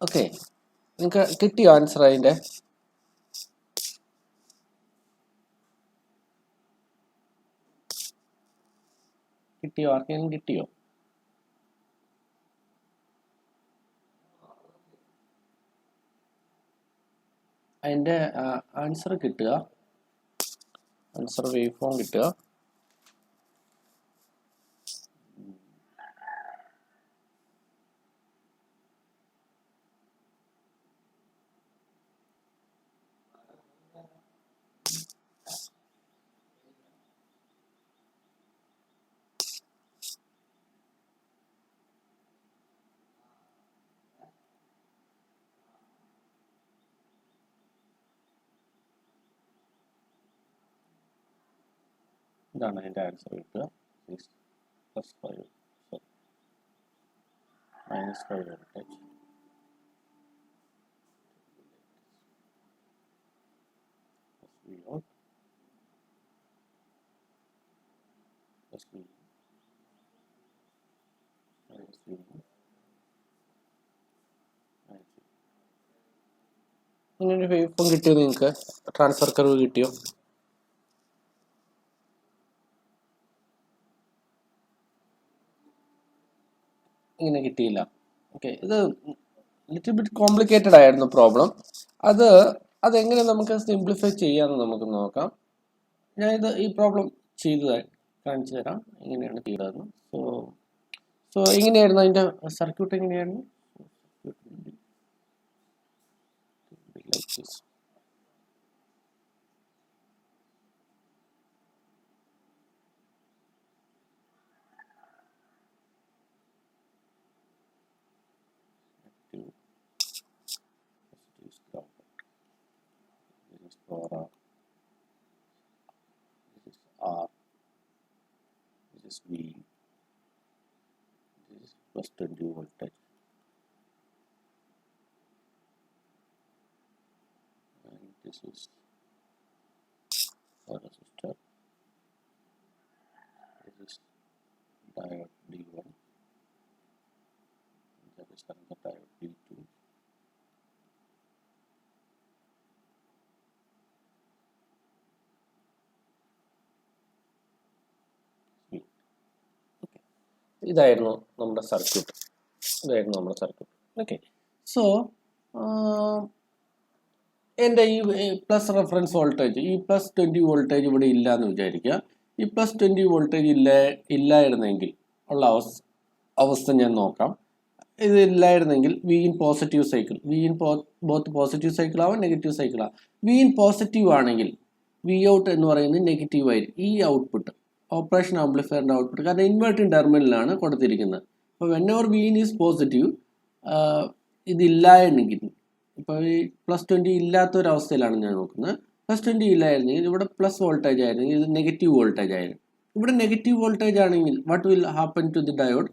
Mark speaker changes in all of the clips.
Speaker 1: Okay, നിങ്ങൾക്ക് കിട്ടിയോ answer? അതിൻ്റെ കിട്ടിയോ? ആർക്കെങ്കിലും കിട്ടിയോ? അതിൻ്റെ ആൻസർ കിട്ടുക, ആൻസർ വേവ് ഫോം കിട്ടുക. ഇതാണ് അതിൻ്റെ ആൻസർ കിട്ടുക. +5 -5 വോൾട്ടേജ് Vout +V -V ഇങ്ങനെ വേവ് ഫോം കിട്ടിയോ? നിങ്ങൾക്ക് ട്രാൻസ്ഫർ കർവ് കിട്ടിയോ? ഇങ്ങനെ കിട്ടിയില്ല. ഓക്കെ, ഇത് ലിറ്റിൽ ബിറ്റ് കോംപ്ലിക്കേറ്റഡ് ആയിരുന്നു പ്രോബ്ലം. അതെങ്ങനെ നമുക്ക് സിംപ്ലിഫൈ ചെയ്യാമെന്ന് നമുക്ക് നോക്കാം. ഞാനിത് ഈ പ്രോബ്ലം ചെയ്തതായി കാണിച്ചു തരാം എങ്ങനെയാണ് ചെയ്തതെന്ന്. സോ എങ്ങനെയായിരുന്നു അതിൻ്റെ സർക്യൂട്ട്? എങ്ങനെയായിരുന്നു? R, this is V, this is +20 voltage, and this is a resistor, this is diode D1, that is another diode D2, ഇതായിരുന്നു നമ്മുടെ സർക്യൂട്ട്. ഓക്കെ, സോ എൻ്റെ ഈ പ്ലസ് റെഫറൻസ് വോൾട്ടേജ്, ഈ +20 വോൾട്ടേജ് ഇവിടെ ഇല്ല എന്ന് വിചാരിക്കുക. ഈ +20 വോൾട്ടേജ് ഇല്ലായിരുന്നെങ്കിൽ ഉള്ള അവസ്ഥ ഞാൻ നോക്കാം. ഇത് ഇല്ലായിരുന്നെങ്കിൽ V in positive cycle, V in both positive cycle ആവാം, നെഗറ്റീവ് സൈക്കിൾ ആവാം. വി ഇൻ പോസിറ്റീവ് ആണെങ്കിൽ വി ഔട്ട് എന്ന് പറയുന്നത് നെഗറ്റീവ് ആയിരിക്കും. ഈ ഔട്ട്പുട്ട് ഓപ്പറേഷൻ ആംപ്ലിഫയറിൻ്റെ ഔട്ട്പുട്ട്, കാരണം ഇൻവേർട്ടിംഗ് ടെർമിനലാണ് കൊടുത്തിരിക്കുന്നത്. അപ്പോൾ whenever V in is positive, ഇതില്ലായിരുന്നെങ്കിൽ, ഇപ്പോൾ ഈ +20 ഇല്ലാത്തൊരവസ്ഥയിലാണ് ഞാൻ നോക്കുന്നത്. +20 ഇല്ലായിരുന്നെങ്കിൽ ഇവിടെ പ്ലസ് വോൾട്ടേജ് ആയിരുന്നെങ്കിൽ ഇത് നെഗറ്റീവ് വോൾട്ടേജ് ആയിരുന്നു. ഇവിടെ നെഗറ്റീവ് വോൾട്ടേജ് ആണെങ്കിൽ what will happen to the diode?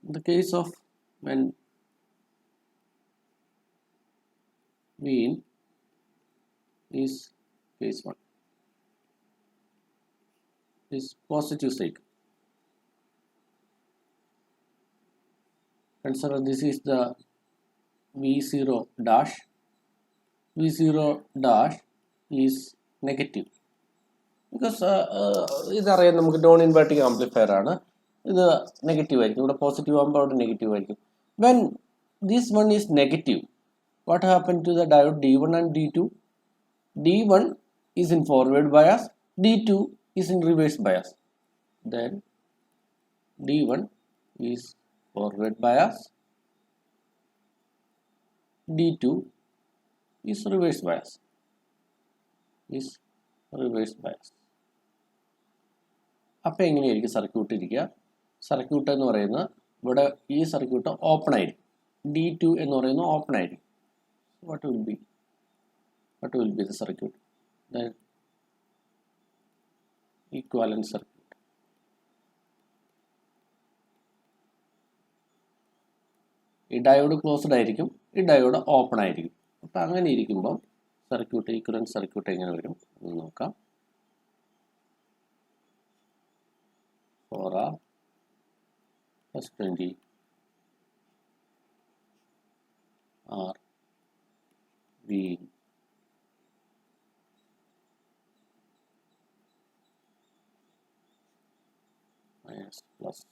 Speaker 1: In the case of when Vin is case 1 is positive cycle. Consider this is the V0 dash. V0 dash is negative because ഇതറിയാം നമുക്ക് non inverting amplifier ആണ്. ഇത് negative ആയിരിക്കും. ഇവിടെ positive ആകുമ്പോൾ അവിടെ negative ആയിരിക്കും. When this one is negative, what happened to the diode D1 and D2? D1 is in forward bias, D2 is in reverse bias. Then D1 is forward bias, D2 is reverse bias. അപ്പോൾ എങ്ങനെയായിരിക്കും circuit ഇരിക്കുക? Circuit എന്ന് പറയുന്നത് ഇവിടെ ഈ circuit open ആയിരിക്കും. D2 എന്ന് പറയുന്നത് ഓപ്പൺ ആയിരിക്കും. What will be the circuit? The equivalent circuit. ഈ ഡയോഡ് ക്ലോസ്ഡ് ആയിരിക്കും, ഈ ഡയോഡ് ഓപ്പൺ ആയിരിക്കും. അപ്പം അങ്ങനെ ഇരിക്കുമ്പോൾ സർക്യൂട്ട്, ഈക്വലന്റ് സർക്യൂട്ട് എങ്ങനെ വരും എന്ന് നോക്കാം. 4R +20 are being minus plus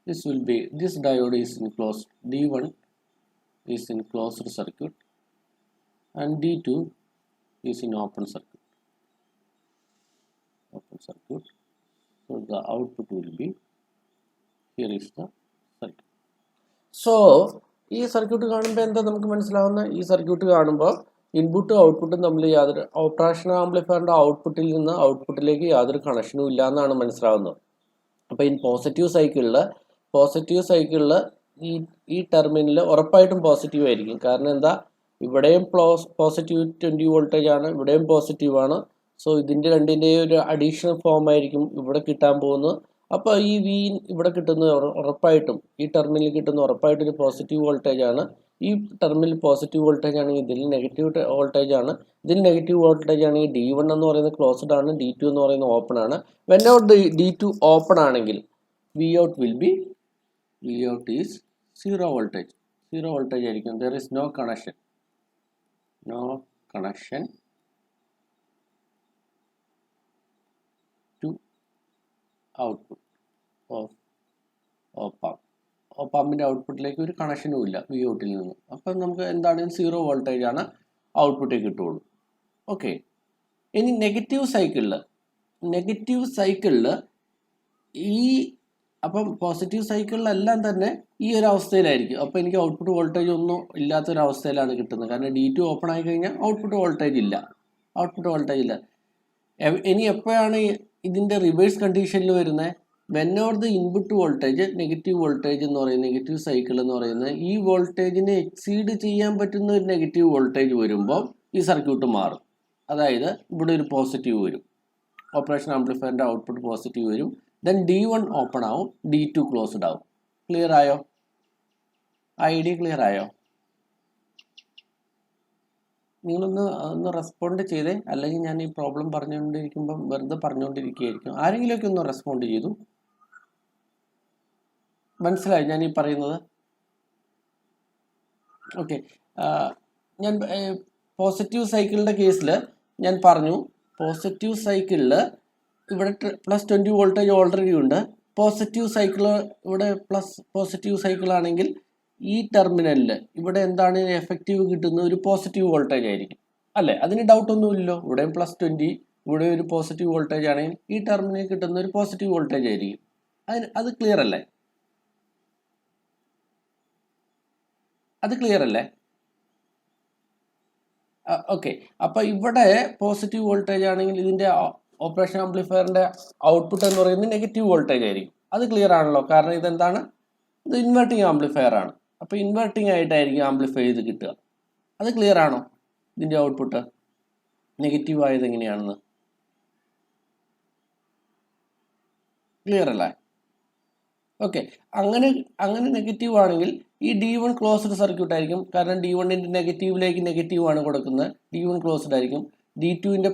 Speaker 1: this diode is in closed, D1 is in closed circuit and D2 is in open circuit. So the output will be, here is the circuit. So ഈ circuit കാണുമ്പോൾ എന്താ നമുക്ക് മനസ്സിലാവുന്ന, ഈ circuit കാണുമ്പോൾ ഇൻപുട്ടും ഔട്ട്പുട്ടും തമ്മിൽ യാതൊരു, ഓപ്പറേഷൻ ആംപ്ലിഫയറിന്റെ ഔട്ട്പുട്ടിൽ നിന്ന് ഔട്ട്പുട്ടിലേക്ക് യാതൊരു കണക്ഷനും ഇല്ല എന്നാണ് മനസ്സിലാവുന്നത്. അപ്പോൾ ഈ പോസിറ്റീവ് സൈക്കിളിൽ ഈ ടെർമിനൽ ഉറപ്പായിട്ടും പോസിറ്റീവ് ആയിരിക്കും. കാരണം എന്താ, ഇവിടെയും പോസിറ്റീവ് 20 വോൾട്ടേജ് ആണ്, ഇവിടെയും പോസിറ്റീവ് ആണ്. സോ ഇതിൻ്റെ രണ്ടിൻ്റെയും ഒരു അഡീഷണൽ ഫോം ആയിരിക്കും ഇവിടെ കിട്ടാൻ പോകുന്നത്. അപ്പോൾ ഈ വി ഇവിടെ കിട്ടുന്ന ഉറപ്പായിട്ടും, ഈ ടെർമിനൽ കിട്ടുന്ന ഉറപ്പായിട്ടും ഒരു പോസിറ്റീവ് വോൾട്ടേജ് ആണ്. ഈ ടെർമിനൽ പോസിറ്റീവ് വോൾട്ടേജ് ആണെങ്കിൽ ഇതിൽ നെഗറ്റീവ് വോൾട്ടേജ് ആണ്. ഇതിൽ നെഗറ്റീവ് വോൾട്ടേജ് ആണെങ്കിൽ D1 എന്ന് പറയുന്നത് ക്ലോസ്ഡ് ആണ്, D2 എന്ന് പറയുന്നത് ഓപ്പൺ ആണ്. വെൻ ഔട്ട് D2 ഓപ്പൺ ആണെങ്കിൽ Vout is 0 voltage. 0 voltage ആയിരിക്കും. There is no connection to output of op-amp. op-ampന്റെ ഔട്ട്പുട്ടിലേക്ക് ഒരു കണക്ഷനും ഇല്ല Voutൽ നിന്ന്. അപ്പം നമുക്ക് എന്താണ് 0 വോൾട്ടേജ് ആണ് ഔട്ട്പുട്ടിൽ കിട്ടുള്ളൂ. ഓക്കെ, ഇനി നെഗറ്റീവ് സൈക്കിളിൽ ഈ, അപ്പം പോസിറ്റീവ് സൈക്കിളിലെല്ലാം തന്നെ ഈ ഒരു അവസ്ഥയിലായിരിക്കും. അപ്പോൾ എനിക്ക് ഔട്ട്പുട്ട് വോൾട്ടേജ് ഒന്നും ഇല്ലാത്തൊരവസ്ഥയിലാണ് കിട്ടുന്നത്. കാരണം D2 ഓപ്പൺ ആയി കഴിഞ്ഞാൽ ഔട്ട്പുട്ട് വോൾട്ടേജ് ഇല്ല. ഇനി എപ്പോഴാണ് ഇതിൻ്റെ റിവേഴ്സ് കണ്ടീഷനിൽ വരുന്നത്? When or the input voltage, negative voltage എന്ന് പറയുന്നത്, നെഗറ്റീവ് സൈക്കിൾ എന്ന് പറയുന്നത് ഈ വോൾട്ടേജിനെ എക്സീഡ് ചെയ്യാൻ പറ്റുന്ന ഒരു നെഗറ്റീവ് വോൾട്ടേജ് വരുമ്പോൾ ഈ സർക്യൂട്ട് മാറും. അതായത് ഇവിടെ ഒരു പോസിറ്റീവ് വരും, ഓപ്പറേഷൻ ആംപ്ലിഫയറിൻ്റെ ഔട്ട്പുട്ട് പോസിറ്റീവ് വരും. ദെൻ D1 ഓപ്പൺ ആവും, D2 ക്ലോസ്ഡ് ആവും. ക്ലിയർ ആയോ? ഐഡിയ ക്ലിയർ ആയോ? നിങ്ങളൊന്ന് റെസ്പോണ്ട് ചെയ്തേ, അല്ലെങ്കിൽ ഞാൻ ഈ പ്രോബ്ലം പറഞ്ഞുകൊണ്ടിരിക്കുമ്പം വെറുതെ പറഞ്ഞുകൊണ്ടിരിക്കുകയായിരിക്കും. ആരെങ്കിലുമൊക്കെ ഒന്ന് റെസ്പോണ്ട് ചെയ്തു. മനസ്സിലായി ഞാൻ ഈ പറയുന്നത്? ഓക്കെ, ഞാൻ പോസിറ്റീവ് സൈക്കിളിൻ്റെ കേസിൽ ഞാൻ പറഞ്ഞു, പോസിറ്റീവ് സൈക്കിളിൽ ഇവിടെ പ്ലസ് 20 വോൾട്ടേജ് ഓൾറെഡി ഉണ്ട്. പോസിറ്റീവ് സൈക്കിൾ, ഇവിടെ പ്ലസ് പോസിറ്റീവ് സൈക്കിൾ ആണെങ്കിൽ ഈ ടെർമിനലിൽ ഇവിടെ എന്താണ് എഫക്റ്റീവ് കിട്ടുന്ന ഒരു പോസിറ്റീവ് വോൾട്ടേജ് ആയിരിക്കും അല്ലേ? അതിന് ഡൗട്ടൊന്നുമില്ലല്ലോ. ഇവിടെയും പ്ലസ് 20, ഇവിടെ ഒരു പോസിറ്റീവ് വോൾട്ടേജ് ആണെങ്കിൽ ഈ ടെർമിനൽ കിട്ടുന്ന ഒരു പോസിറ്റീവ് വോൾട്ടേജ് ആയിരിക്കും. അത് ക്ലിയർ അല്ലേ? ഓക്കെ, അപ്പോൾ ഇവിടെ പോസിറ്റീവ് വോൾട്ടേജ് ആണെങ്കിൽ ഇതിൻ്റെ ഓപ്പറേഷൻ ആംപ്ലിഫയറിൻ്റെ ഔട്ട്പുട്ട് എന്ന് പറയുന്നത് നെഗറ്റീവ് വോൾട്ടേജ് ആയിരിക്കും. അത് ക്ലിയർ ആണല്ലോ. കാരണം ഇതെന്താണ്, ഇത് ഇൻവെർട്ടിങ് ആംപ്ലിഫയർ ആണ്. അപ്പോൾ ഇൻവെർട്ടിങ് ആയിട്ടായിരിക്കും ആംപ്ലിഫൈ ചെയ്ത് കിട്ടുക. അത് ക്ലിയർ ആണോ? ഇതിൻ്റെ ഔട്ട്പുട്ട് നെഗറ്റീവ് ആയത് എങ്ങനെയാണെന്ന് ക്ലിയർ അല്ലേ? ഓക്കെ, അങ്ങനെ നെഗറ്റീവ് ആണെങ്കിൽ ഈ D1 ക്ലോസ്ഡ് സർക്യൂട്ട് ആയിരിക്കും. കാരണം D1ൻ്റെ നെഗറ്റീവിലേക്ക് നെഗറ്റീവ് ആണ് കൊടുക്കുന്നത്, D1 ക്ലോസ്ഡ് ആയിരിക്കും. D2ൻ്റെ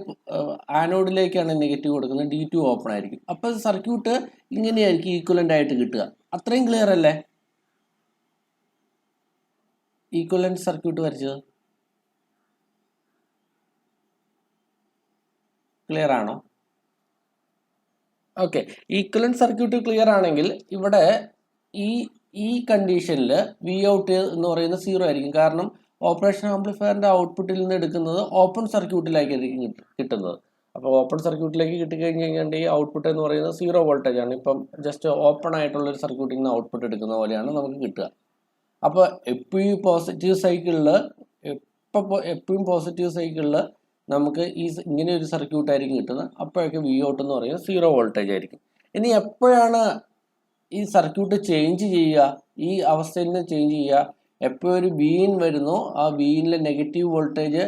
Speaker 1: ആനോഡിലേക്കാണ് നെഗറ്റീവ് കൊടുക്കുന്നത്, D2 ഓപ്പൺ ആയിരിക്കും. അപ്പോൾ സർക്യൂട്ട് ഇങ്ങനെയായിരിക്കും ഈക്വലൻ്റ് ആയിട്ട് കിട്ടുക. അത്രയും ക്ലിയർ അല്ലേ? ഈക്വലൻ്റ് സർക്യൂട്ട് വരച്ചത് ക്ലിയർ ആണോ? ഓക്കെ, ഈക്വലൻ്റ് സർക്യൂട്ട് ക്ലിയർ ആണെങ്കിൽ ഇവിടെ ഈ കണ്ടീഷനിൽ Vout എന്ന് പറയുന്നത് 0 ആയിരിക്കും. കാരണം ഓപ്പറേഷൻ ആംപ്ലിഫയറിൻ്റെ ഔട്ട്പുട്ടിൽ നിന്ന് എടുക്കുന്നത് ഓപ്പൺ സർക്യൂട്ടിലേക്കായിരിക്കും കിട്ടുന്നത്. അപ്പോൾ ഓപ്പൺ സർക്യൂട്ടിലേക്ക് കിട്ടിക്കഴിഞ്ഞ് കഴിഞ്ഞാൽ ഈ ഔട്ട്പുട്ട് എന്ന് പറയുന്നത് 0 വോൾട്ടേജ് ആണ്. ഇപ്പം ജസ്റ്റ് ഓപ്പൺ ആയിട്ടുള്ളൊരു സർക്യൂട്ടിൽ നിന്ന് ഔട്ട്പുട്ട് എടുക്കുന്ന പോലെയാണ് നമുക്ക് കിട്ടുക. അപ്പോൾ എപ്പോഴും പോസിറ്റീവ് സൈക്കിളിൽ നമുക്ക് ഇങ്ങനെ ഒരു സർക്യൂട്ട് ആയിരിക്കും കിട്ടുന്നത്. അപ്പോഴൊക്കെ Vout എന്ന് പറയുന്നത് 0 വോൾട്ടേജ് ആയിരിക്കും. ഇനി എപ്പോഴാണ് ഈ സർക്യൂട്ട് ചേഞ്ച് ചെയ്യുക, ഈ അവസ്ഥയിൽ നിന്ന് ചേഞ്ച് ചെയ്യുക? എപ്പോഴും ഒരു ബീൻ വരുന്നു, ആ ബീനിലെ നെഗറ്റീവ് വോൾട്ടേജ്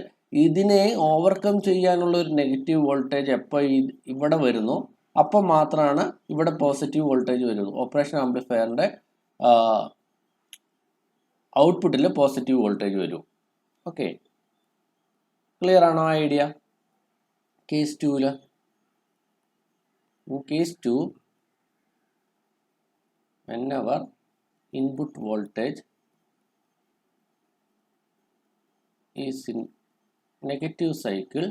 Speaker 1: ഇതിനെ ഓവർകം ചെയ്യാനുള്ള ഒരു നെഗറ്റീവ് വോൾട്ടേജ് എപ്പോൾ ഇവിടെ വരുന്നു, അപ്പം മാത്രമാണ് ഇവിടെ പോസിറ്റീവ് വോൾട്ടേജ് വരുള്ളൂ. ഓപ്പറേഷൻ ആംപ്ലിഫയറിൻ്റെ ഔട്ട്പുട്ടിൽ പോസിറ്റീവ് വോൾട്ടേജ് വരും. ഓക്കെ, ക്ലിയർ ആണോ idea? Case 2 In case 2, whenever input voltage is in negative cycle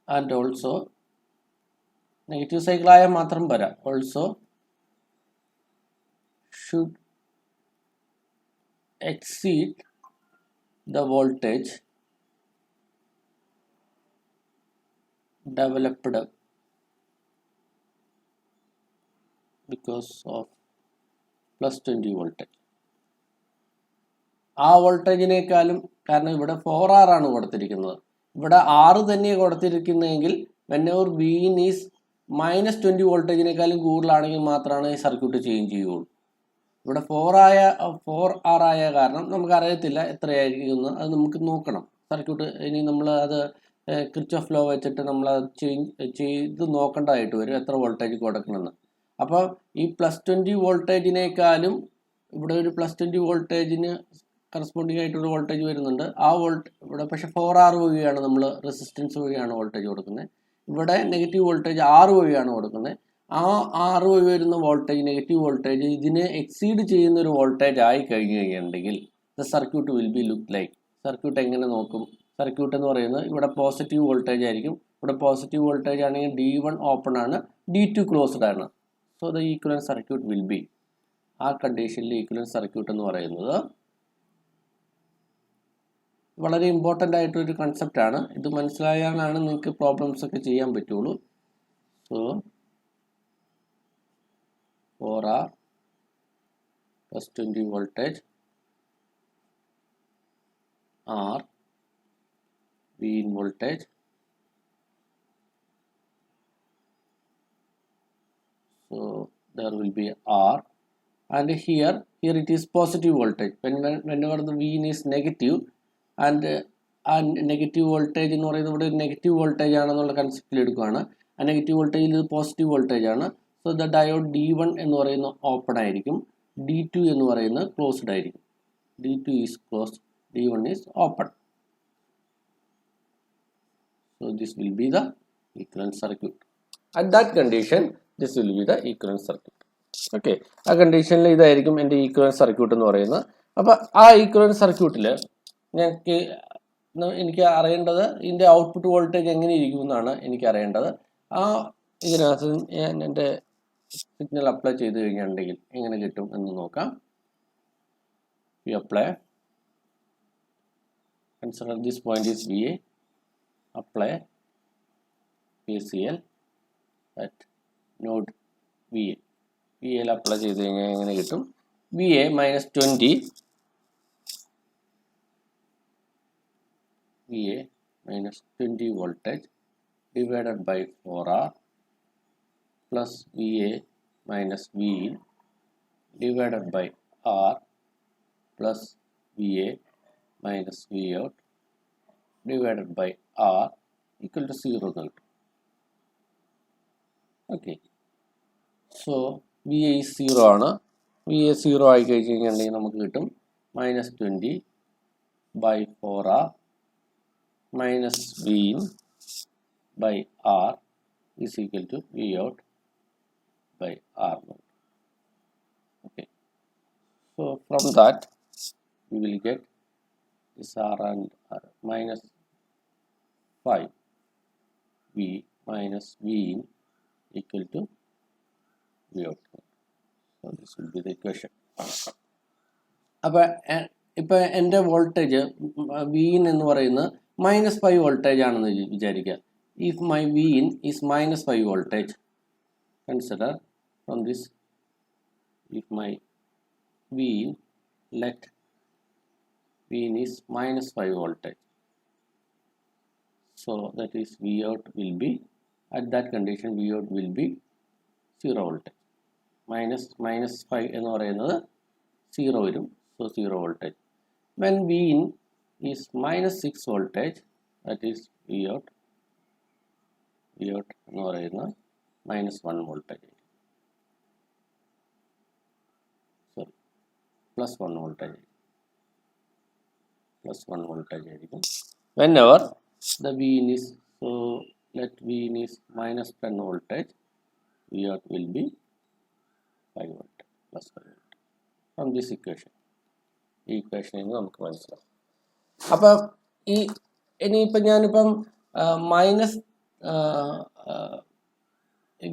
Speaker 1: and also negative cycle ആയ മാത്രം പോരാ, also should exceed the voltage developed because of plus 20 voltage. ആ വോൾട്ടേജിനേക്കാളും, കാരണം ഇവിടെ 4R ആണ് കൊടുത്തിരിക്കുന്നത്, ഇവിടെ 6 തന്നെ കൊടുത്തിരിക്കുന്നതെങ്കിൽ whenever Vin is -20 വോൾട്ടേജിനേക്കാളും കൂടുതലാണെങ്കിൽ മാത്രമാണ് ഈ സർക്യൂട്ട് ചേഞ്ച് ചെയ്യുള്ളൂ. ഇവിടെ 4R ആയ കാരണം നമുക്ക് അറിയത്തില്ല എത്രയായിരിക്കും എന്ന്, അത് നമുക്ക് നോക്കണം. സർക്യൂട്ട് ഇനി നമ്മൾ അത് കിർച്ചോഫ് ലോ വെച്ചിട്ട് നമ്മൾ അത് ചെയ്ത് നോക്കേണ്ടതായിട്ട് വരും എത്ര വോൾട്ടേജ് കൊടുക്കണമെന്ന്. അപ്പോൾ ഈ +20 വോൾട്ടേജിനേക്കാളും ഇവിടെ ഒരു +20 വോൾട്ടേജിന് കറസ്പോണ്ടിങ് ആയിട്ടൊരു വോൾട്ടേജ് വരുന്നുണ്ട്. ആ ഇവിടെ പക്ഷേ 4R വഴിയാണ് നമ്മൾ റെസിസ്റ്റൻസ് വഴിയാണ് വോൾട്ടേജ് കൊടുക്കുന്നത്. ഇവിടെ നെഗറ്റീവ് വോൾട്ടേജ് 6 വഴിയാണ് കൊടുക്കുന്നത്. ആ 6 വഴി വരുന്ന വോൾട്ടേജ്, നെഗറ്റീവ് വോൾട്ടേജ് ഇതിനെ എക്സീഡ് ചെയ്യുന്ന ഒരു വോൾട്ടേജ് ആയി കഴിഞ്ഞു കഴിഞ്ഞിട്ടുണ്ടെങ്കിൽ the circuit will be look like. Circuit എങ്ങനെ നോക്കും? സർക്യൂട്ട് എന്ന് പറയുന്നത് ഇവിടെ പോസിറ്റീവ് വോൾട്ടേജ് ആയിരിക്കും. ഇവിടെ പോസിറ്റീവ് വോൾട്ടേജ് ആണെങ്കിൽ D1 ഓപ്പൺ ആണ്, D2 ക്ലോസ്ഡ് ആണ്. So the equivalent circuit will be, ആ കണ്ടീഷനിൽ ഈക്വലന്റ് സർക്യൂട്ട് എന്ന് പറയുന്നത് വളരെ ഇമ്പോർട്ടൻ്റ് ആയിട്ടൊരു കൺസെപ്റ്റാണ്. ഇത് മനസ്സിലായാലാണ് നിങ്ങൾക്ക് പ്രോബ്ലംസ് ഒക്കെ ചെയ്യാൻ പറ്റുള്ളൂ. So 4R +20 voltage R Vin voltage. So there will be R, and here it is positive voltage. Whenever the Vin is negative and negative voltage എന്ന് പറയുന്നത് ഇവിടെ നെഗറ്റീവ് വോൾട്ടേജ് ആണെന്നുള്ള കൺസെപ്റ്റിൽ എടുക്കുകയാണ്. ആ നെഗറ്റീവ് വോൾട്ടേജിൽ ഇത് പോസിറ്റീവ് വോൾട്ടേജ് ആണ്. സോ ദ ഡയോഡ് D1 എന്ന് പറയുന്ന ഓപ്പൺ ആയിരിക്കും, D2 എന്ന് പറയുന്നത് ക്ലോസ്ഡ് ആയിരിക്കും. D2 is closed, D1 is open. So this will be the equivalent circuit. At that condition this will be the equivalent circuit. Okay, ആ കണ്ടീഷനിൽ ഇതായിരിക്കും എൻ്റെ ഈക്വലന്റ് സർക്യൂട്ട് എന്ന് പറയുന്നത്. അപ്പോൾ ആ ഈക്വലന്റ് സർക്യൂട്ടിൽ എനിക്ക് അറിയേണ്ടത് ഇതിൻ്റെ ഔട്ട്പുട്ട് വോൾട്ടേജ് എങ്ങനെ ഇരിക്കുമെന്നാണ് എനിക്ക് അറിയേണ്ടത്. ആ ഇതിനകത്ത് ഞാൻ എൻ്റെ സിഗ്നൽ അപ്ലൈ ചെയ്ത് കഴിഞ്ഞിട്ടുണ്ടെങ്കിൽ എങ്ങനെ കിട്ടും എന്ന് നോക്കാം. V apply, consider this point is VA, apply KCL at node VA. VAയിൽ അപ്ലൈ ചെയ്ത് കഴിഞ്ഞാൽ എങ്ങനെ കിട്ടും? VA -20 VA -20 voltage divided by 4R plus VA minus Vin divided by R plus VA minus Vout divided by R equal to 0. Okay, so VA is 0 ആണ്. VA 0 ആയി കഴിഞ്ഞിട്ടുണ്ടെങ്കിൽ നമുക്ക് കിട്ടും -20 by 4R minus Vin by R is equal to Vout by R naught. Okay, so from that we will get this R and R -5 V minus Vin equal to Vout. So this will be the equation. അപ്പോൾ ഇപ്പോൾ എൻ്റെ voltage Vin എന്ന് പറയുന്നത് -5 voltage ആണെന്ന് വിചാരിക്കുക. If my Vin is -5 voltage, consider from this, if my Vin, let Vin is -5 voltage, so that is Vout will be, at that condition Vout will be 0 voltage. -5 എന്ന് പറയുന്നത് 0 വരും, so 0 voltage. When Vin is -6 voltage, that is Vout എന്ന് പറയുന്നത് -1 voltage, sorry, +1 voltage, +1 voltage ആയിരിക്കും. Whenever the Vin is, so let V in is minus 10 voltage, V out will be 5 volt plus 5 volt from this equation. ഈ ഇക്വേഷനിൽ നിന്ന് നമുക്ക് മനസ്സിലാവും. അപ്പം ഇനിയിപ്പം ഞാനിപ്പം മൈനസ്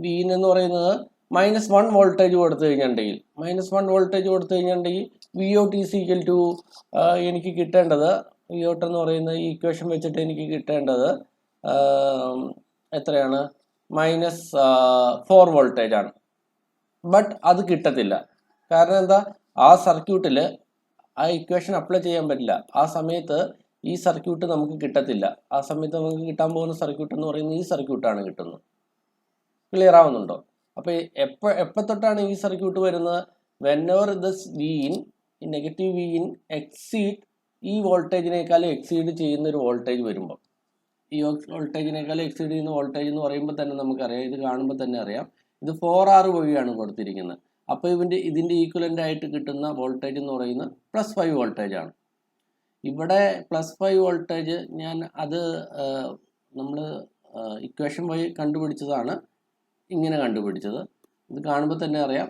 Speaker 1: വി എന്ന് പറയുന്നത് -1 വോൾട്ടേജ് കൊടുത്തു കഴിഞ്ഞിട്ടുണ്ടെങ്കിൽ V out is equal to എനിക്ക് കിട്ടേണ്ടത് വി ഔട്ട് എന്ന് പറയുന്ന ഈ ഇക്വേഷൻ വെച്ചിട്ട് എനിക്ക് കിട്ടേണ്ടത് എത്രയാണ് -4 വോൾട്ടേജ് ആണ്. ബട്ട് അത് കിട്ടത്തില്ല. കാരണം എന്താ, ആ സർക്യൂട്ടിൽ ആ ഇക്വേഷൻ അപ്ലൈ ചെയ്യാൻ പറ്റില്ല. ആ സമയത്ത് ഈ സർക്യൂട്ട് നമുക്ക് കിട്ടത്തില്ല. ആ സമയത്ത് നമുക്ക് കിട്ടാൻ പോകുന്ന സർക്യൂട്ട് എന്ന് പറയുന്നത് ഈ സർക്യൂട്ടാണ് കിട്ടുന്നത്. ക്ലിയർ ആവുന്നുണ്ടോ? അപ്പോൾ എപ്പോൾ തൊട്ടാണ് ഈ സർക്യൂട്ട് വരുന്നത്? Whenever this V in negative V in exceed ഈ വോൾട്ടേജിനേക്കാളും എക്സീഡ് ചെയ്യുന്ന ഒരു വോൾട്ടേജ് വരുമ്പോൾ, ഈ വോൾട്ടേജിനേക്കാളും എക്സീഡ് ചെയ്യുന്ന വോൾട്ടേജ് എന്ന് പറയുമ്പോൾ തന്നെ നമുക്കറിയാം, ഇത് കാണുമ്പോൾ തന്നെ അറിയാം, ഇത് 4R വഴിയാണ് കൊടുത്തിരിക്കുന്നത്. അപ്പോൾ ഇതിൻ്റെ ഈക്വലൻ്റ് ആയിട്ട് കിട്ടുന്ന വോൾട്ടേജ് എന്ന് പറയുന്നത് +5 വോൾട്ടേജ് ആണ്. ഇവിടെ +5 വോൾട്ടേജ് നമ്മൾ ഇക്വേഷൻ വഴി കണ്ടുപിടിച്ചതാണ്, ഇങ്ങനെ കണ്ടുപിടിച്ചത്. ഇത് കാണുമ്പോൾ തന്നെ അറിയാം,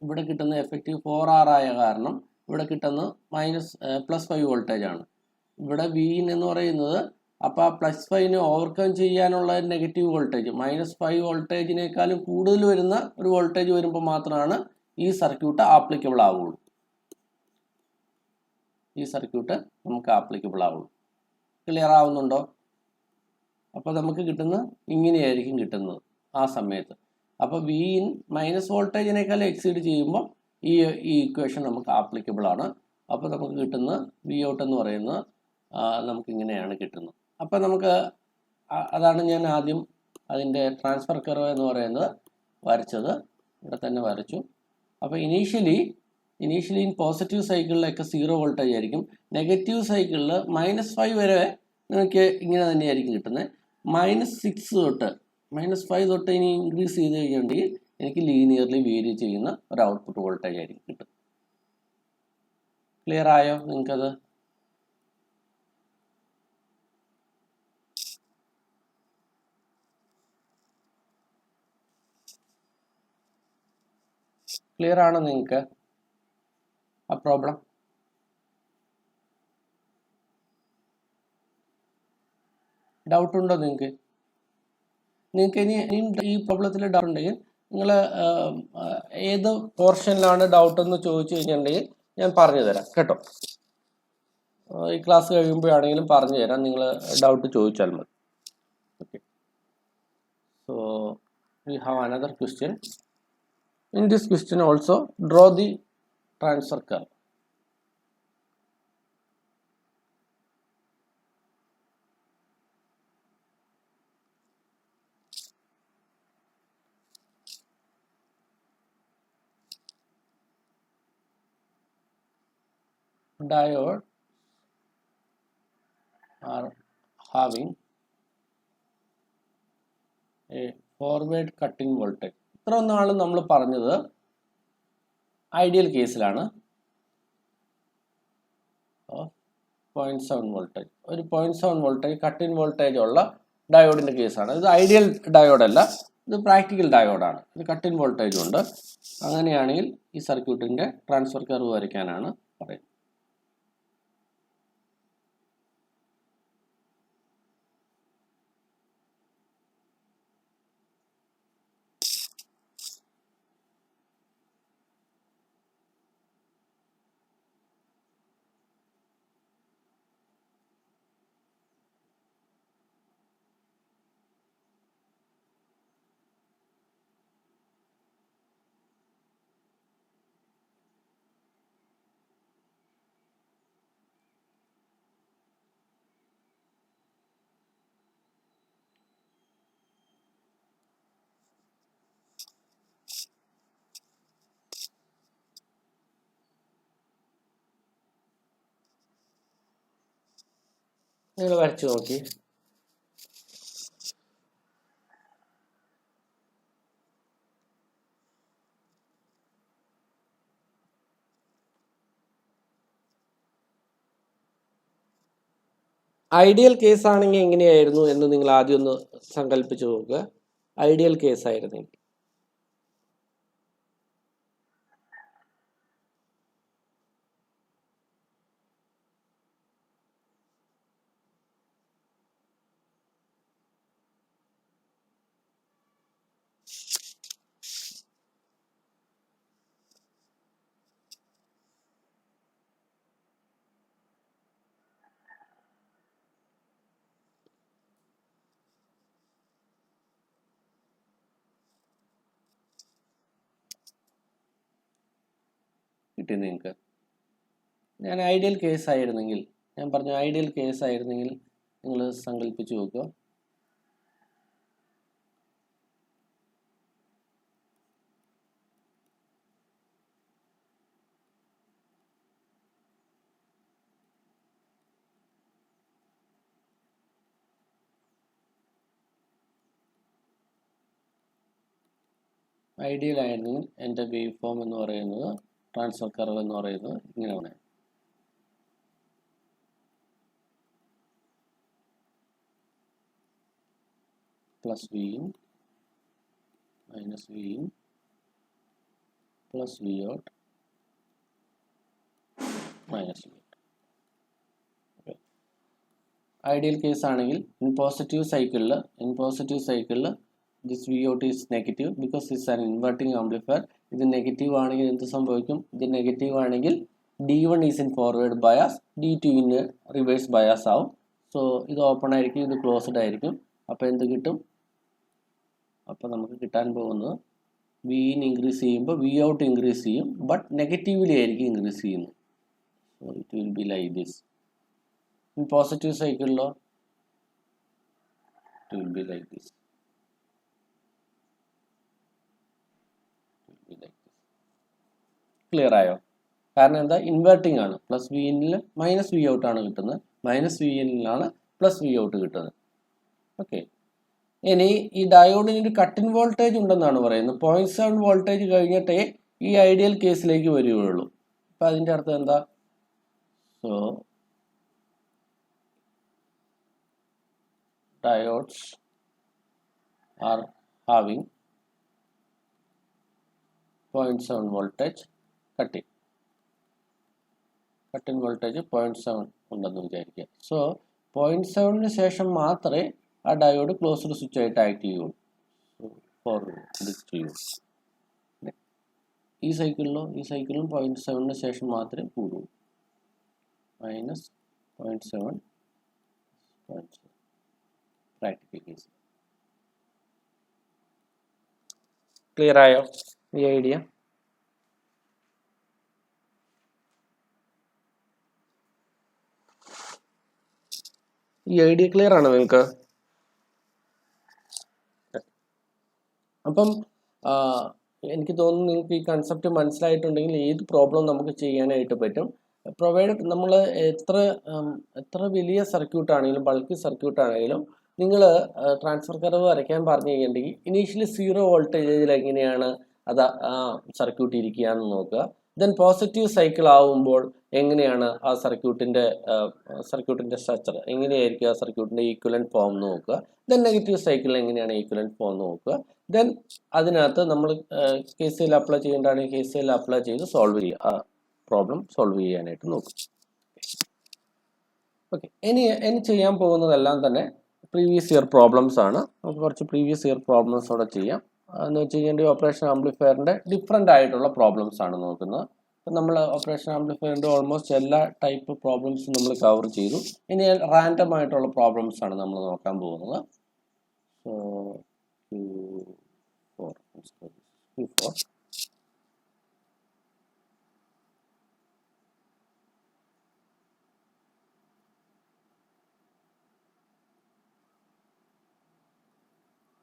Speaker 1: ഇവിടെ കിട്ടുന്ന എഫക്റ്റീവ് 4R ആയ കാരണം ഇവിടെ കിട്ടുന്നത് +5 വോൾട്ടേജ് ആണ്. ഇവിടെ വി എന്ന് പറയുന്നത്, അപ്പോൾ ആ +5 ഓവർകം ചെയ്യാനുള്ള നെഗറ്റീവ് വോൾട്ടേജ് -5 വോൾട്ടേജിനേക്കാളും കൂടുതൽ വരുന്ന ഒരു വോൾട്ടേജ് വരുമ്പോൾ മാത്രമാണ് ഈ സർക്യൂട്ട് ആപ്ലിക്കബിൾ ആവുള്ളൂ. നമുക്ക് ആപ്ലിക്കബിൾ ആവുള്ളൂ. ക്ലിയർ ആവുന്നുണ്ടോ? അപ്പോൾ നമുക്ക് കിട്ടുന്നത് ഇങ്ങനെയായിരിക്കും കിട്ടുന്നത് ആ സമയത്ത്. അപ്പോൾ വി ഇൻ മൈനസ് വോൾട്ടേജിനേക്കാൾ എക്സീഡ് ചെയ്യുമ്പോൾ ഈ ഇക്വേഷൻ നമുക്ക് ആപ്ലിക്കബിൾ ആണ്. അപ്പോൾ നമുക്ക് കിട്ടുന്ന വി ഔട്ട് എന്ന് പറയുന്നത് നമുക്കിങ്ങനെയാണ് കിട്ടുന്നത്. അപ്പോൾ നമുക്ക് അതാണ് ഞാൻ ആദ്യം അതിൻ്റെ ട്രാൻസ്ഫർ കർവ് എന്ന് പറയുന്നത് വരച്ചത്. ഇവിടെ തന്നെ വരച്ചു. അപ്പോൾ ഇനീഷ്യലി ഇൻ പോസിറ്റീവ് സൈക്കിളിലൊക്കെ 0 വോൾട്ടേജ് ആയിരിക്കും. നെഗറ്റീവ് സൈക്കിളിൽ -5 വരെ നിങ്ങൾക്ക് ഇങ്ങനെ തന്നെയായിരിക്കും കിട്ടുന്നത്. -5 തൊട്ട് ഇനി ഇൻക്രീസ് ചെയ്ത് കഴിഞ്ഞിട്ടുണ്ടെങ്കിൽ എനിക്ക് ലീനിയർലി വേരി ചെയ്യുന്ന ഒരു ഔട്ട്പുട്ട് വോൾട്ടേജ് ആയിരിക്കും കിട്ടും. ക്ലിയർ ആയോ നിങ്ങൾക്കത്? ക്ലിയർ ആണോ നിങ്ങൾക്ക് ആ പ്രോബ്ലം? ഡൗട്ട് ഉണ്ടോ നിങ്ങൾക്ക് ഇനി ഈ പ്രോബ്ലത്തിൽ ഡൗട്ട് ഉണ്ടെങ്കിൽ നിങ്ങൾ ഏത് പോർഷനിലാണ് ഡൗട്ട് എന്ന് ചോദിച്ചു കഴിഞ്ഞിട്ടുണ്ടെങ്കിൽ ഞാൻ പറഞ്ഞു തരാം കേട്ടോ. ഈ ക്ലാസ് കഴിയുമ്പോഴാണെങ്കിലും പറഞ്ഞു തരാം, നിങ്ങൾ ഡൗട്ട് ചോദിച്ചാൽ മതി. Okay, so we have another question. In this question also draw the transfer curve. Diode are having a forward cutting voltage. ഇത്ര ഒന്നാണ് നമ്മൾ പറഞ്ഞത് ഐഡിയൽ കേസിലാണ്. 0.7 വോൾട്ടേജ്, ഒരു 0.7 വോൾട്ടേജ് കട്ട് ഇൻ വോൾട്ടേജ് ഉള്ള ഡയോഡിൻ്റെ കേസാണ്. ഇത് ഐഡിയൽ ഡയോഡല്ല, ഇത് പ്രാക്ടിക്കൽ ഡയോഡാണ്. ഇത് കട്ട് ഇൻ വോൾട്ടേജ് ഉണ്ട്. അങ്ങനെയാണെങ്കിൽ ഈ സർക്യൂട്ടിൻ്റെ ട്രാൻസ്ഫർ കർവ് വരയ്ക്കാനാണ് പറയുന്നത്. നിങ്ങൾ വരച്ചു നോക്കി. ഐഡിയൽ കേസ് ആണെങ്കിൽ എങ്ങനെയായിരുന്നു എന്ന് നിങ്ങൾ ആദ്യം ഒന്ന് സങ്കല്പിച്ച് നോക്കുക. ഐഡിയൽ കേസ് ആയിരുന്നെങ്കിൽ കിട്ടി നിങ്ങൾക്ക്. ഞാൻ ഐഡിയൽ കേസ് ആയിരുന്നെങ്കിൽ, ഞാൻ പറഞ്ഞു ഐഡിയൽ കേസ് ആയിരുന്നെങ്കിൽ നിങ്ങൾ സങ്കല്പിച്ച് നോക്കുക. ഐഡിയൽ ആയിരുന്നെങ്കിൽ എൻ്റെ വേവ് ഫോം എന്ന് പറയുന്നത്, ട്രാൻസ്ഫർ കർവ് എന്ന് പറയുന്നത് ഇങ്ങനെയാണ്. Plus V in minus V in plus V out minus V out. Ideal case ആണെങ്കിൽ ഇൻ പോസിറ്റീവ് സൈക്കിളിൽ this V out is negative because it's an inverting amplifier. ഇത് നെഗറ്റീവ് ആണെങ്കിൽ എന്ത് സംഭവിക്കും? ഇത് നെഗറ്റീവ് ആണെങ്കിൽ D1 is in forward bias, D2 in reverse bias ആവും. So ഇത് ഓപ്പൺ ആയിരിക്കും, ഇത് ക്ലോസ്ഡ് ആയിരിക്കും. അപ്പോൾ എന്ത് കിട്ടും? അപ്പോൾ നമുക്ക് കിട്ടാൻ പോകുന്നത് വി ഇൻ ഇൻക്രീസ് ചെയ്യുമ്പോൾ വി ഔട്ട് ഇൻക്രീസ് ചെയ്യും, ബട്ട് നെഗറ്റീവ്ലി ആയിരിക്കും ഇൻക്രീസ് ചെയ്യുന്നത്. So it will be like this. In positive സൈക്കിളിലോ it will be like this. Clear ആയോ? കാരണം എന്താ? ഇൻവേർട്ടിംഗ് ആണ്. പ്ലസ് വി ഇനിൽ മൈനസ് വി ഔട്ട് ആണ് കിട്ടുന്നത്, മൈനസ് വി ഇനിലാണ് പ്ലസ് വി ഔട്ട് കിട്ടുന്നത്. ഓക്കെ. ഇനി ഈ ഡയോഡിന് ഒരു കട്ട് ഇൻ വോൾട്ടേജ് ഉണ്ടെന്നാണ് പറയുന്നത്. 0.7 വോൾട്ടേജ് കഴിഞ്ഞിട്ടേ ഈ ഐഡിയൽ കേസിലേക്ക് വരികയുള്ളൂ. അപ്പം അതിൻ്റെ അർത്ഥം എന്താ? So diodes are having 0.7 voltage cut in voltage 0.7 ഉണ്ടെന്ന് വിചാരിക്കുക. സോ 0.7ന് ശേഷം മാത്രമേ ആ ഡയോഡ് ക്ലോസ്ഡ് സ്വിച്ച് ആയിട്ട് ആക്ട് ചെയ്യുള്ളൂ. For this to use. ഈ സൈക്കിളിലും 0.7ന് ശേഷം മാത്രമേ കൂടുള്ളൂ. Minus 0.7 practical case. ക്ലിയർ ആയോ ഈ ഐഡിയ? ഈ ഐഡിയ ക്ലിയർ ആണോ നിങ്ങൾക്ക്? അപ്പം എനിക്ക് തോന്നുന്നു നിങ്ങൾക്ക് ഈ കൺസെപ്റ്റ് മനസ്സിലായിട്ടുണ്ടെങ്കിൽ ഏത് പ്രോബ്ലം നമുക്ക് ചെയ്യാനായിട്ട് പറ്റും. പ്രൊവൈഡ് നമ്മൾ എത്ര വലിയ സർക്യൂട്ട് ആണെങ്കിലും, ബൾക്കി സർക്യൂട്ട് ആണെങ്കിലും, നിങ്ങൾ ട്രാൻസ്ഫർ കർവ് വരയ്ക്കാൻ പറഞ്ഞു കഴിഞ്ഞിട്ടുണ്ടെങ്കിൽ ഇനീഷ്യലി 0 വോൾട്ടേജിൽ എങ്ങനെയാണ് അത് സർക്യൂട്ട് ഇരിക്കുക എന്ന് നോക്കുക. ദെൻ പോസിറ്റീവ് സൈക്കിൾ ആവുമ്പോൾ എങ്ങനെയാണ് ആ സർക്യൂട്ടിൻ്റെ സ്ട്രക്ചർ, എങ്ങനെയായിരിക്കും ആ സർക്യൂട്ടിൻ്റെ ഈക്വലൻറ്റ് ഫോം എന്ന് നോക്കുക. ദെൻ നെഗറ്റീവ് സൈക്കിളിൽ എങ്ങനെയാണ് ഈക്വലൻറ്റ് ഫോം എന്ന് നോക്കുക. ദെൻ അതിനകത്ത് നമ്മൾ KCL അപ്ലൈ ചെയ്യേണ്ടതാണെങ്കിൽ KCL അപ്ലൈ ചെയ്ത് സോൾവ് ചെയ്യുക, ആ പ്രോബ്ലം സോൾവ് ചെയ്യാനായിട്ട് നോക്കും. ഓക്കെ. ഇനി ചെയ്യാൻ പോകുന്നതെല്ലാം തന്നെ പ്രീവിയസ് ഇയർ പ്രോബ്ലംസ് ആണ്. നമുക്ക് കുറച്ച് പ്രീവിയസ് ഇയർ പ്രോബ്ലംസ് കൂടെ ചെയ്യാം. എന്ന് വെച്ച് കഴിഞ്ഞാൽ ഓപ്പറേഷൻ ആംപ്ലിഫയറിൻ്റെ ഡിഫറെൻ്റ് ആയിട്ടുള്ള പ്രോബ്ലംസ് ആണ് നോക്കുന്നത്. അപ്പം നമ്മൾ ഓപ്പറേഷൻ ആംപ്ലിഫയറിൻ്റെ ഓൾമോസ്റ്റ് എല്ലാ ടൈപ്പ് പ്രോബ്ലംസും നമ്മൾ കവർ ചെയ്തു. ഇനി റാൻഡം ആയിട്ടുള്ള പ്രോബ്ലംസ് ആണ് നമ്മൾ നോക്കാൻ പോകുന്നത്. So Q4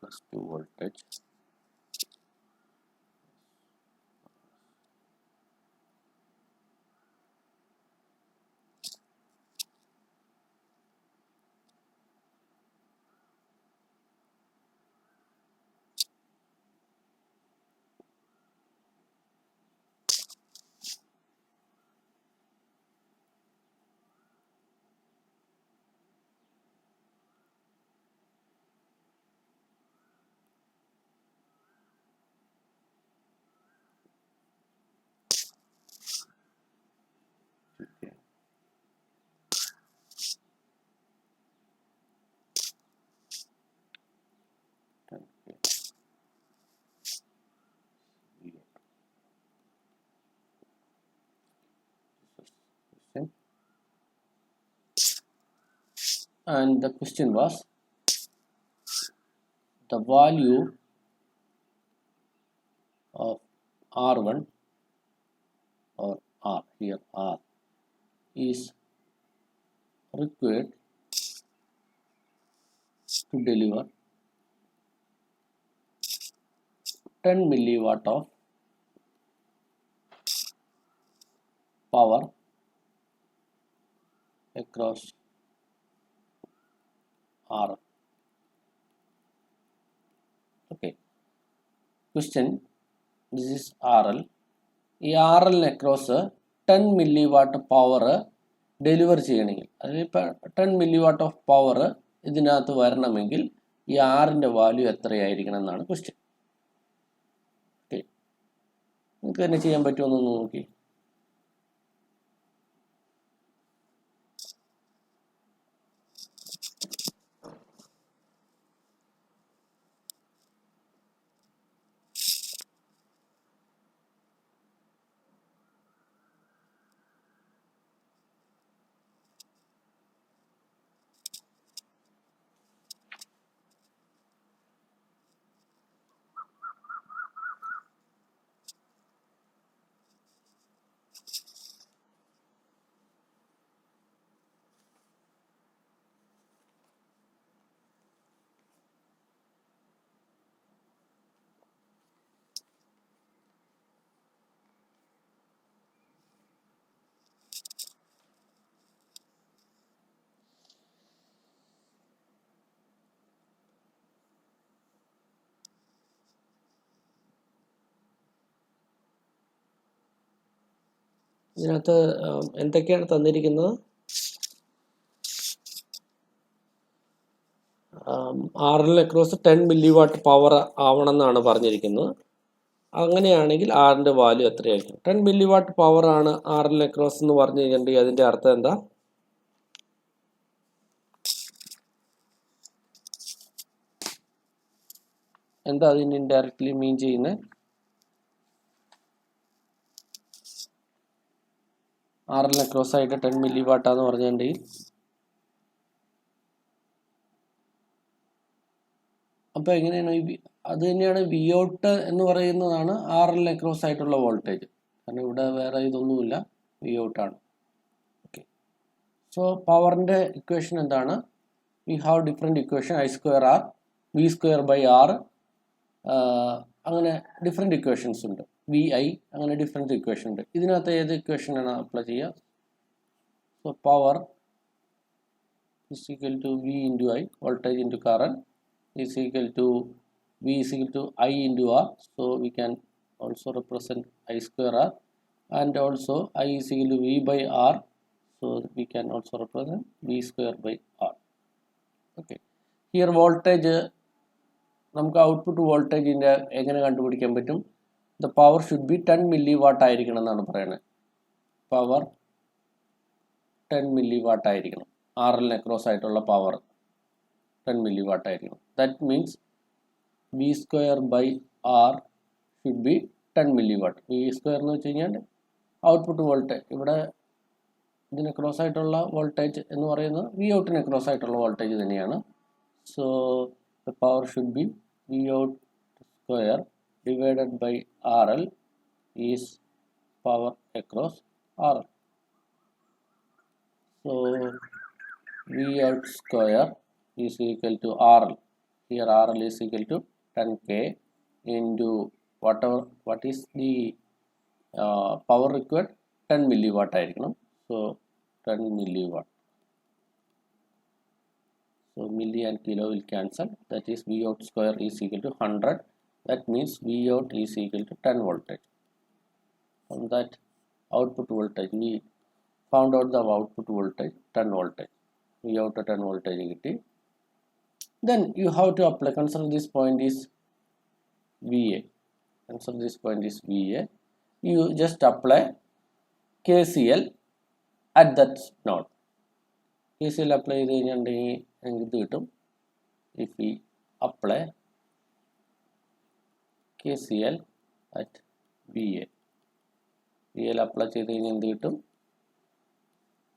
Speaker 1: plus 2 voltage and the question was the value of R1 or R, here R, is required to deliver 10 milliwatt of power across R. Okay. Question, this is RL. ഈ RL across 10 milliwatt power deliver ചെയ്യണമെങ്കിൽ, അതിലിപ്പോൾ 10 milliwatt of power ഇതിനകത്ത് വരണമെങ്കിൽ ഈ ആറിൻ്റെ value എത്രയായിരിക്കണം എന്നാണ് question. Okay, നിങ്ങൾക്ക് തന്നെ ചെയ്യാൻ പറ്റുമെന്നൊന്ന് നോക്കി. ഇതിനകത്ത് എന്തൊക്കെയാണ് തന്നിരിക്കുന്നത്? ആറിൽ അക്രോസ് 10 milliwatt പവർ ആവണം എന്നാണ് പറഞ്ഞിരിക്കുന്നത്. അങ്ങനെയാണെങ്കിൽ ആറിൻ്റെ വാല്യൂ എത്രയായിരിക്കും? 10 milliwatt പവർ ആണ് ആറിൽ അക്രോസ് എന്ന് പറഞ്ഞു കഴിഞ്ഞിട്ടുണ്ടെങ്കിൽ അതിൻ്റെ അർത്ഥം എന്താ? എന്താ അതിന് ഇൻഡയറക്ട്ലി മീൻ ചെയ്യുന്നത്? ആറിൽ അക്രോസ് ആയിട്ട് 10 milliwatt ആന്ന് പറഞ്ഞിട്ടുണ്ടെങ്കിൽ അപ്പോൾ എങ്ങനെയാണ് അത് തന്നെയാണ് വി ഔട്ട് എന്ന് പറയുന്നതാണ് ആറിൽ അക്രോസ് ആയിട്ടുള്ള വോൾട്ടേജ്. കാരണം ഇവിടെ വേറെ ഇതൊന്നുമില്ല, വി ഔട്ടാണ്. ഓക്കെ, സോ പവറിൻ്റെ ഇക്വേഷൻ എന്താണ്? We have different equation, I square R, V square by R, അങ്ങനെ ഡിഫറെൻറ്റ് ഇക്വേഷൻസ് ഉണ്ട്. വി ഐ, അങ്ങനെ ഡിഫറെൻറ്റ് ഇക്വേഷൻ ഉണ്ട്. ഇതിനകത്ത് ഏത് ഇക്വേഷനാണ് അപ്ലൈ ചെയ്യുക? So power is equal to V into I, voltage into current, is equal to V is equal to I into R. So we can also represent I square R, and also I is equal to V by R. So we can also represent V square by R. Okay. Here voltage, നമുക്ക് output വോൾട്ടേജിൻ്റെ എങ്ങനെ കണ്ടുപിടിക്കാൻ പറ്റും? The power should be 10 milliwatt ആയിരിക്കണം എന്നാണ് പറയുന്നത്. Power 10 milliwatt ആയിരിക്കണം. ആറിൽ across ആയിട്ടുള്ള പവർ 10 milliwatt ആയിരിക്കണം. That means V square by R should be 10 milliwatt. V square എന്ന് വെച്ച് കഴിഞ്ഞാൽ ഔട്ട്പുട്ട് വോൾട്ടേജ്, ഇവിടെ ഇതിന് ക്രോസ് ആയിട്ടുള്ള വോൾട്ടേജ് എന്ന് പറയുന്നത് വി ഔട്ടിന് ക്രോസ് ആയിട്ടുള്ള വോൾട്ടേജ് തന്നെയാണ്. So the power should be V out square divided by R L is power across R L. So V out square is equal to RL. Here RL is equal to 10K into whatever, what is the power required? 10 milliwatt ആയിരിക്കണം. So 10 milliwatt. So milli and kilo will cancel. That is V out square is equal to 100. That means V out is equal to 10 voltage. From that output voltage, we found out the output voltage 10 voltage. We out 10 voltage കിട്ടി. Then you have to apply, consider this point is VA. Consider this point is VA. You just apply KCL at that node. KCL apply ചെയ്ത് കഴിഞ്ഞിട്ടുണ്ടെങ്കിൽ നമുക്ക് ഇത് കിട്ടും. If we apply KCL at VA, VA apply ചെയ്ത് കഴിഞ്ഞാൽ എന്ത് കിട്ടും?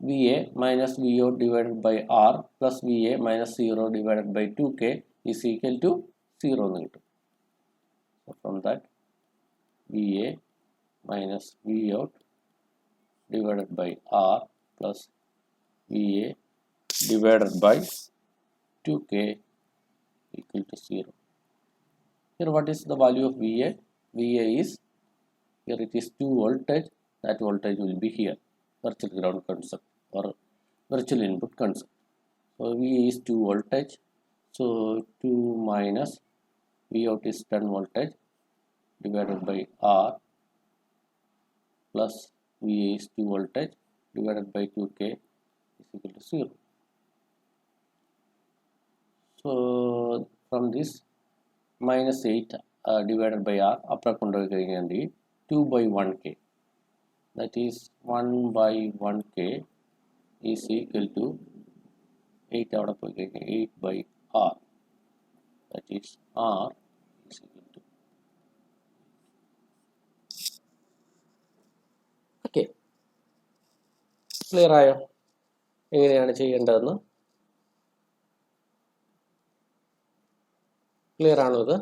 Speaker 1: VA minus VO divided by R plus VA minus 0 divided by 2K is equal to 0 എന്ന് കിട്ടും. So from that VA minus Vout divided by R plus VA divided by 2K equal to 0. Here what is the value of VA? VA is, here it is 2 voltage, that voltage will be here, virtual ground concept or virtual input concept. So VA is 2 voltage, so 2 minus Vout is 10 voltage divided by R plus VA is 2 voltage divided by 2K is equal to 0. So from this minus 8 divided by R, upper kondu 2 by 1K, that is 1 by 1K is equal to 8 out of 8 by R, that is R is equal to. Okay, clear ആയോ എങ്ങനെയാണ് ചെയ്യേണ്ടതെന്ന്? Clear ആണോ ഇത്?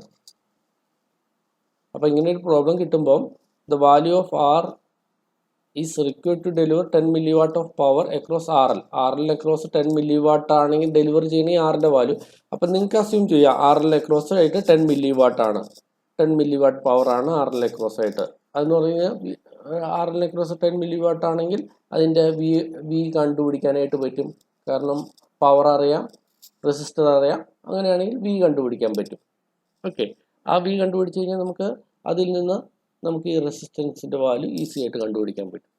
Speaker 1: അപ്പോൾ ഇങ്ങനെ ഒരു problem കിട്ടുമ്പോൾ the value of R is required to deliver 10 milliwatt of power across RL. RL across 10 milliwatt ആണെങ്കിൽ ഡെലിവർ ചെയ്യുന്ന ആറിൻ്റെ വാല്യൂ. അപ്പം നിങ്ങൾക്ക് അസ്യൂം ചെയ്യാം RL across ആയിട്ട് 10 milliwatt ആണ്, 10 milliwatt പവർ ആണ് RL across ആയിട്ട്. അതെന്ന് പറഞ്ഞു കഴിഞ്ഞാൽ RL across 10 milliwatt ആണെങ്കിൽ അതിൻ്റെ വി കണ്ടുപിടിക്കാനായിട്ട് പറ്റും. കാരണം പവർ അറിയാം, റെസിസ്റ്റർ അറിയാം, അങ്ങനെയാണെങ്കിൽ വി കണ്ടുപിടിക്കാൻ പറ്റും. ഓക്കെ, ആ വി കണ്ടുപിടിച്ച് കഴിഞ്ഞാൽ നമുക്ക് അതിൽ നിന്ന് നമുക്ക് ഈ റെസിസ്റ്റൻസിന്റെ വാല്യൂ ഈസി ആയിട്ട് കണ്ടുപിടിക്കാൻ പറ്റും.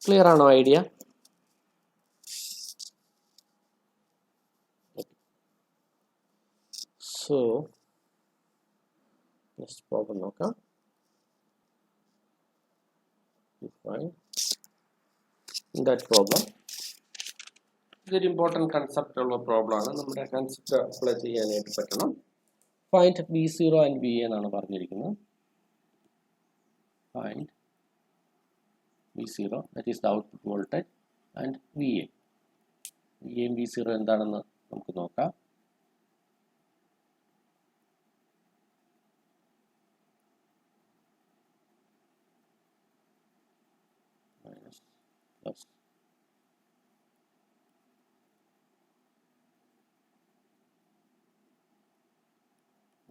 Speaker 1: ക്ലിയർ ആണോ ഐഡിയ? സോ നെക്സ്റ്റ് പ്രോബ്ലം നോക്കാം. ഇൻ ദാറ്റ് പ്രോബ്ലം ഇതൊരു ഇമ്പോർട്ടൻറ്റ് കൺസെപ്റ്റ് ഉള്ള പ്രോബ്ലം ആണ്. നമ്മുടെ കൺസെപ്റ്റ് അപ്ലൈ ചെയ്യാനായിട്ട് പറ്റണം. Find V0 and VA എന്നാണ് പറഞ്ഞിരിക്കുന്നത്. Find V0, that is the output voltage, and VA. VA and V0 എന്താണെന്ന് നമുക്ക് നോക്കാം. Minus plus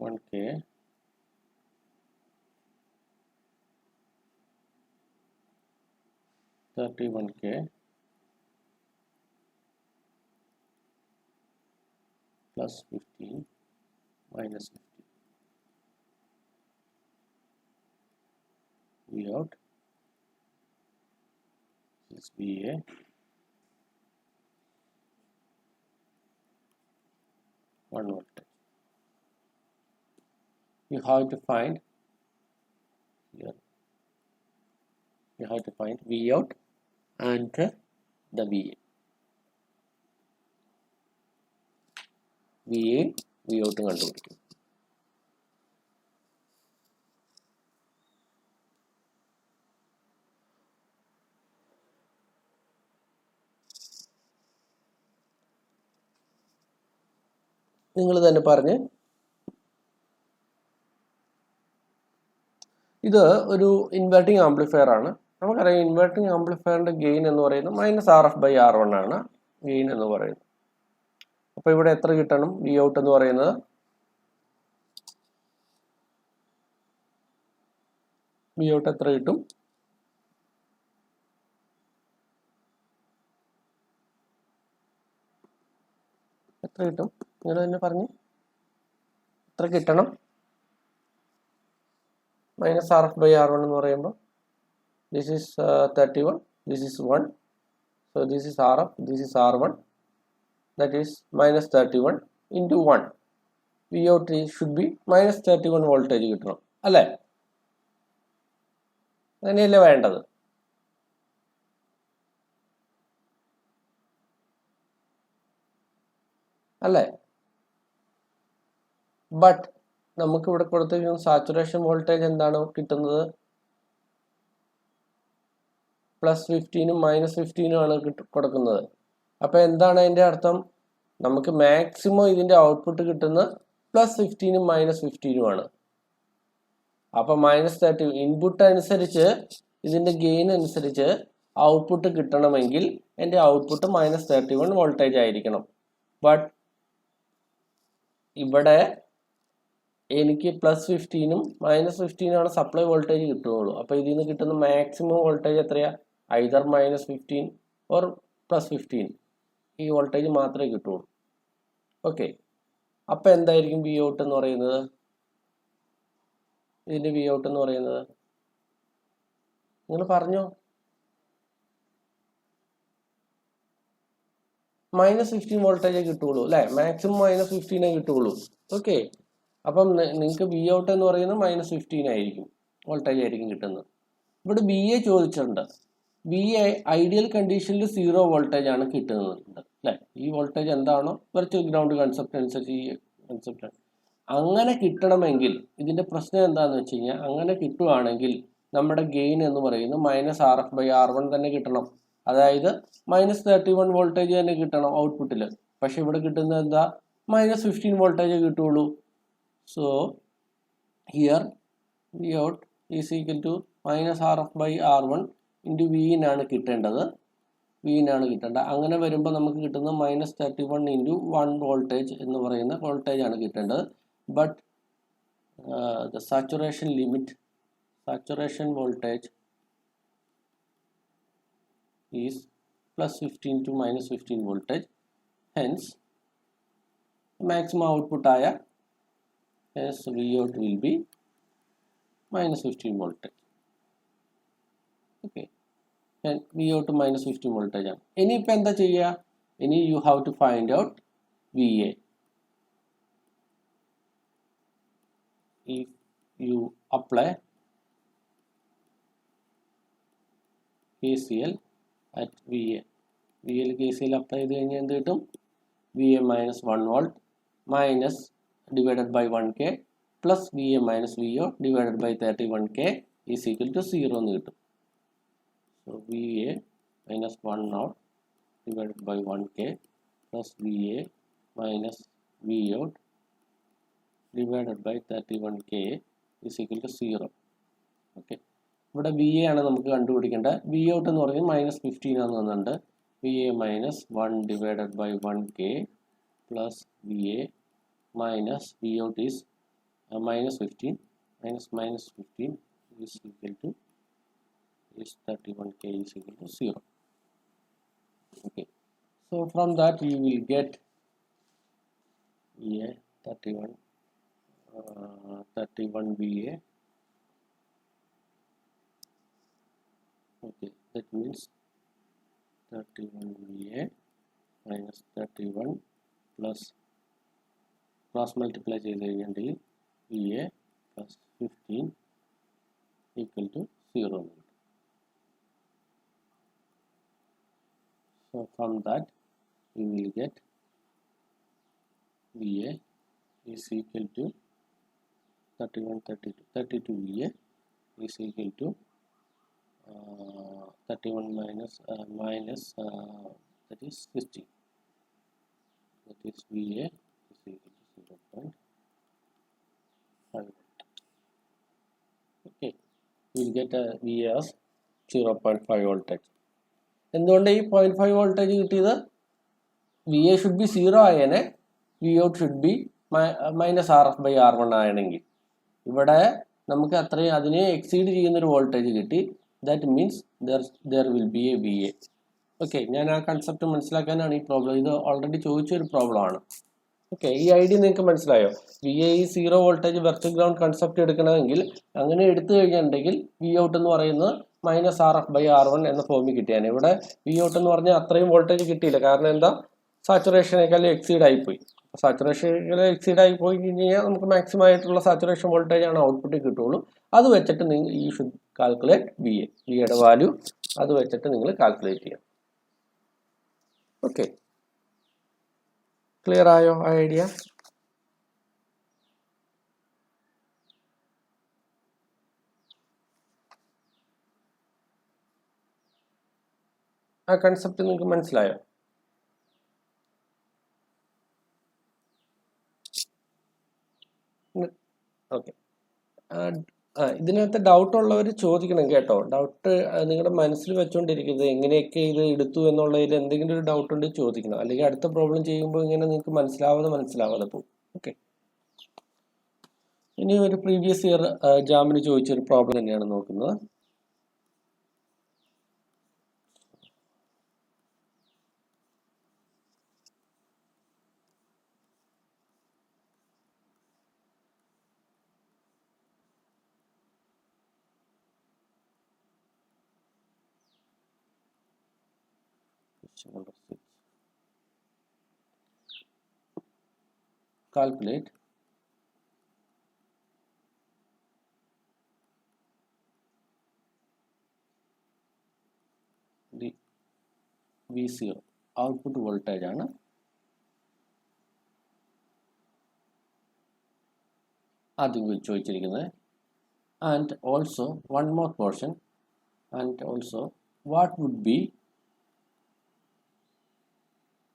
Speaker 1: 1K (31K) plus 15 minus 15. Vout is VA (1 voltage). You have to find here. You have to find Vout and the VA. VA Vout കണ്ടുപിടിക്കും. നിങ്ങൾ തന്നെ പറഞ്ഞ് ഇത് ഒരു inverting amplifier ആണ്. നമുക്കറിയാം ഇൻവെർട്ടിംഗ് ആംപ്ലിഫയറിന്റെ ഗെയിൻ എന്ന് പറയുന്നത് -RF/R1 ആണ് ഗെയിൻ എന്ന് പറയുന്നത്. അപ്പോൾ ഇവിടെ എത്ര കിട്ടണം? Vout എന്ന് പറയുന്നത് Vout എത്ര കിട്ടും? എത്ര കിട്ടും? നിങ്ങൾ തന്നെ പറഞ്ഞു എത്ര കിട്ടണം? -RF/R1 എന്ന് പറയുമ്പോൾ this is 31, this is 1, so this is RF, this is R1, that is -31 into 1. Vout should be -31 voltage കിട്ടണം അല്ലേ? അങ്ങനെയല്ലേ വേണ്ടത്? അല്ലേ? ബട്ട് നമുക്ക് ഇവിടെ കൊടുത്തിരിക്കുന്ന സാച്ചുറേഷൻ വോൾട്ടേജ് എന്താണ് കിട്ടുന്നത്? പ്ലസ് 15ഉം മൈനസ് 15ഉം ആണ് കൊടുക്കുന്നത്. അപ്പോൾ എന്താണ് അതിൻ്റെ അർത്ഥം? നമുക്ക് മാക്സിമം ഇതിൻ്റെ ഔട്ട്പുട്ട് കിട്ടുന്ന പ്ലസ് 15ഉം മൈനസ് 15ഉം ആണ്. അപ്പോൾ -30 ഇൻപുട്ട് അനുസരിച്ച് ഇതിൻ്റെ ഗെയിൻ അനുസരിച്ച് ഔട്ട്പുട്ട് കിട്ടണമെങ്കിൽ എൻ്റെ ഔട്ട്പുട്ട് -31 വോൾട്ടേജ് ആയിരിക്കണം. ബട്ട് ഇവിടെ എനിക്ക് പ്ലസ് 15ഉം മൈനസ് 15ഉം ആണ് സപ്ലൈ വോൾട്ടേജ് കിട്ടുകയുള്ളൂ. അപ്പോൾ ഇതിൽ നിന്ന് കിട്ടുന്ന മാക്സിമം വോൾട്ടേജ് എത്രയാ? Either -15 or plus 15. ഈ വോൾട്ടേജ് മാത്രമേ കിട്ടുള്ളൂ. ഓക്കെ, അപ്പോൾ എന്തായിരിക്കും വി ഔട്ട് എന്ന് പറയുന്നത്? ഇതിൻ്റെ വി ഔട്ട് എന്ന് പറയുന്നത് നിങ്ങൾ പറഞ്ഞോ. -15 വോൾട്ടേജേ കിട്ടുള്ളൂ അല്ലേ? മാക്സിമം -15 കിട്ടുള്ളൂ. ഓക്കെ, അപ്പം നിങ്ങൾക്ക് വി ഔട്ട് എന്ന് പറയുന്നത് -15 ആയിരിക്കും, വോൾട്ടേജ് ആയിരിക്കും കിട്ടുന്നത്. ഇവിടെ ബി എ ചോദിച്ചിട്ടുണ്ട്. ബി എ ഐഡിയൽ കണ്ടീഷനിൽ 0 വോൾട്ടേജ് ആണ് കിട്ടുന്നുണ്ട് അല്ലേ? ഈ വോൾട്ടേജ് എന്താണോ വെർച്വൽ ഗ്രൗണ്ട് കൺസെപ്റ്റ് അനുസരിച്ച് ഈ കൺസെപ്റ്റാണ്. അങ്ങനെ കിട്ടണമെങ്കിൽ ഇതിൻ്റെ പ്രശ്നം എന്താണെന്ന് വെച്ച് കഴിഞ്ഞാൽ, അങ്ങനെ കിട്ടുവാണെങ്കിൽ നമ്മുടെ ഗെയിൻ എന്ന് പറയുന്നത് -RF/R1 തന്നെ കിട്ടണം. അതായത് -31 വോൾട്ടേജ് തന്നെ കിട്ടണം ഔട്ട്പുട്ടിൽ. പക്ഷെ ഇവിടെ കിട്ടുന്നത് എന്താ? -15 വോൾട്ടേജ് കിട്ടുള്ളൂ. So here V out is equal to -RF/R1 into Vin ആണ് കിട്ടേണ്ടത്. അങ്ങനെ വരുമ്പോൾ നമുക്ക് കിട്ടുന്നത് -31 ഇൻറ്റു 1 വോൾട്ടേജ് എന്ന് പറയുന്ന വോൾട്ടേജ് ആണ് കിട്ടേണ്ടത്. But the saturation voltage is +15 to -15 voltage. Hence maximum output ആയ Vout will be -15 voltage. Okay, and Vout -15 voltage ആണ്. ഇനിയിപ്പോൾ എന്താ ചെയ്യുക? ഇനി you have to find out VA. If you apply KCL at VA, VA KCL apply ചെയ്ത് കഴിഞ്ഞാൽ എന്ത് കിട്ടും? VA -1 volt minus divided by 1K plus VA minus VO divided by 31K is equal to 0 എന്ന് കിട്ടും. So VA minus 1 volt divided by 1K plus VA minus VO divided by 31K is equal to 0. Okay, ഇവിടെ V A ആണ് നമുക്ക് കണ്ടുപിടിക്കേണ്ടത്. V out എന്ന് പറഞ്ഞാൽ -15 ആണെന്ന് തന്നിട്ടുണ്ട്. V A -1 divided by 1K plus V A minus V out is -15 -15 is equal to 31K is equal to 0. Okay, so from that you will get VA 31 VA. Okay, that means 31 VA minus 31 plus cross multiply ചെയ്ത് VA plus 15 equal to 0. So from that we will get VA is equal to 32 VA is equal to 31 minus that is 60. That is VA is equal to 0.5. Okay, we will get a VA as 0.5 voltage. എന്തുകൊണ്ട് ഈ 0.5 voltage കിട്ടിയത്? VA should be 0 ആയേനെ, Vout should be -RF/R1 ആണെങ്കിൽ. ഇവിടെ നമുക്ക് അത്രയും അതിനെ exceed ചെയ്യുന്നൊരു voltage കിട്ടി. That means there will be a VA. Okay, ഞാൻ ആ കൺസെപ്റ്റ് മനസ്സിലാക്കാനാണ് ഈ പ്രോബ്ലം. ഇത് ഓൾറെഡി ചോദിച്ചൊരു പ്രോബ്ലം ആണ്. ഓക്കെ, ഈ ഐഡിയ നിങ്ങൾക്ക് മനസ്സിലായോ? VA ഈ 0 വോൾട്ടേജ് വെർച്വൽ ഗ്രൗണ്ട് കൺസെപ്റ്റ് എടുക്കണമെങ്കിൽ അങ്ങനെ എടുത്തു കഴിഞ്ഞിട്ടുണ്ടെങ്കിൽ Vout എന്ന് പറയുന്നത് -RF/R1 എന്ന ഫോമിൽ കിട്ടിയാണ്. ഇവിടെ Vout എന്ന് പറഞ്ഞാൽ അത്രയും വോൾട്ടേജ് കിട്ടിയില്ല. കാരണം എന്താ? സാച്ചുറേഷനേക്കാളും എക്സീഡ് ആയിപ്പോയി. സാച്ചുറേഷനേക്കാളും എക്സീഡ് ആയി പോയി കഴിഞ്ഞാൽ നമുക്ക് മാക്സിമം ആയിട്ടുള്ള സാച്ചുറേഷൻ വോൾട്ടേജ് ആണ് ഔട്ട്പുട്ടിൽ കിട്ടുള്ളൂ. അത് വെച്ചിട്ട് നിങ്ങൾ ഈ ഷുഡ് കാൽക്കുലേറ്റ് വിയുടെ വാല്യൂ. അത് വെച്ചിട്ട് നിങ്ങൾ കാൽക്കുലേറ്റ് ചെയ്യാം. ഓക്കെ, ക്ലിയർ ആയോ ആ ഐഡിയ? ആ കൺസെപ്റ്റ് നിങ്ങൾക്ക് മനസ്സിലായോ? ഓക്കെ. ഇതിനകത്ത് ഡൗട്ട് ഉള്ളവർ ചോദിക്കണം കേട്ടോ. ഡൗട്ട് നിങ്ങളുടെ മനസ്സിൽ വെച്ചുകൊണ്ടിരിക്കുന്നത് എങ്ങനെയൊക്കെ ഇത് എടുത്തു എന്നുള്ളതിൽ എന്തെങ്കിലും ഒരു ഡൗട്ട് ഉണ്ടെങ്കിൽ ചോദിക്കണം. അല്ലെങ്കിൽ അടുത്ത പ്രോബ്ലം ചെയ്യുമ്പോൾ ഇങ്ങനെ നിങ്ങൾക്ക് മനസ്സിലാവാതെ പോകും. ഓക്കെ. ഇനി ഒരു പ്രീവിയസ് ഇയർ ജാമിന് ചോദിച്ചൊരു പ്രോബ്ലം തന്നെയാണ് നോക്കുന്നത്. Calculate the V0 output voltage ആണ് ആദ്യം ചോദിച്ചിരിക്കുന്നത്. And also one more portion, and also what would be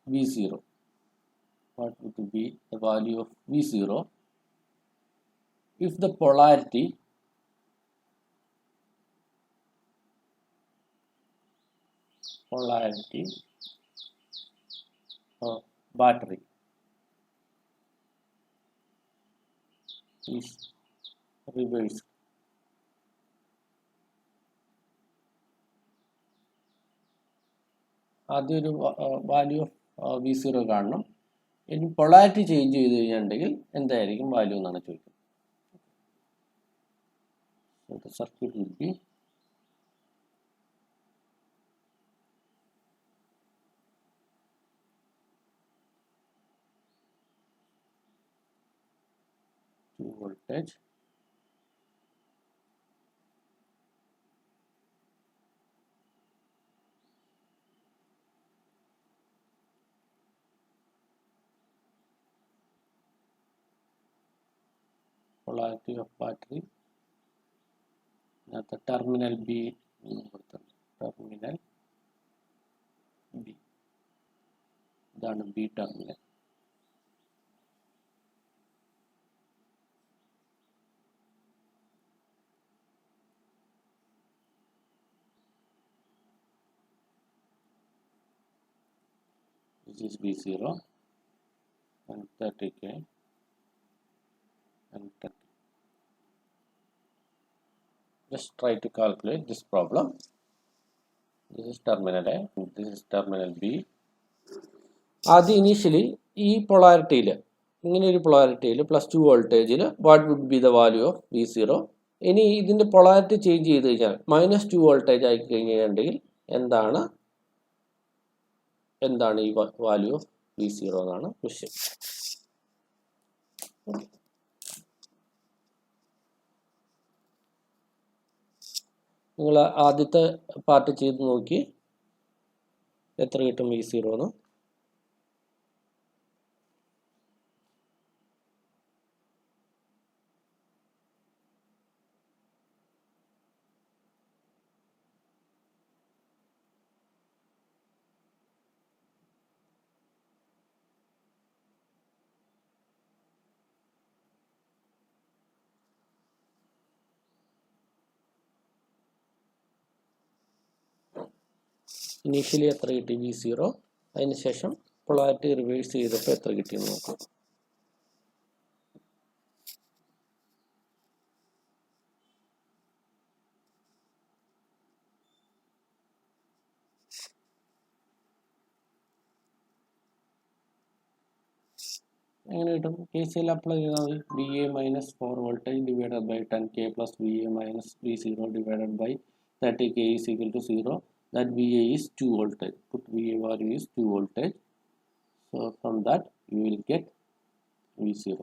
Speaker 1: V0, what would be the value of V0 if the polarity of battery is reversed. ആദ്യം ഒരു value of V0 കാണണം. ഇനി polarity change ചെയ്ത് കഴിഞ്ഞിട്ടുണ്ടെങ്കിൽ എന്തായിരിക്കും വാല്യൂ എന്നാണ് ചോദിക്കുന്നത്. Circuit will be voltage polarity of battery at the terminal B, terminal B, ഇതാണ് B terminal. This is V0 and 30K and 30. Just try to calculate this problem. This is terminal A, this is terminal B. ആദ്യം initially ഈ പൊളാരിറ്റിയിൽ, ഇങ്ങനെ ഒരു പൊളാരിറ്റിയിൽ +2 വോൾട്ടേജിൽ what would be the value of V0. ഇനി ഇതിൻ്റെ പൊളാരിറ്റി ചേഞ്ച് ചെയ്ത് കഴിഞ്ഞാൽ -2 വോൾട്ടേജ് ആയി കഴിഞ്ഞിട്ടുണ്ടെങ്കിൽ എന്താണ് ഈ വാല്യൂ ഓഫ് V0 എന്നാണ് ക്വസ്റ്റ്യൻ. നിങ്ങൾ ആദ്യത്തെ പാർട്ട് ചെയ്ത് നോക്കി എത്ര കിട്ടും V0 എന്ന്. ഇനീഷ്യലി എത്ര കിട്ടി V0, അതിനുശേഷം പൊളാരിറ്റി റിവേഴ്സ് ചെയ്തപ്പോൾ എത്ര കിട്ടിയെന്ന് നോക്കാം. എങ്ങനെ കിട്ടും? KCL അപ്ലൈ ചെയ്താൽ മതി. VA -4 voltage divided by 10K plus VA minus V0 divided by 30K is equal to 0. That VA is 2 voltage. Put VA value is 2 voltage. So from that you will get V0.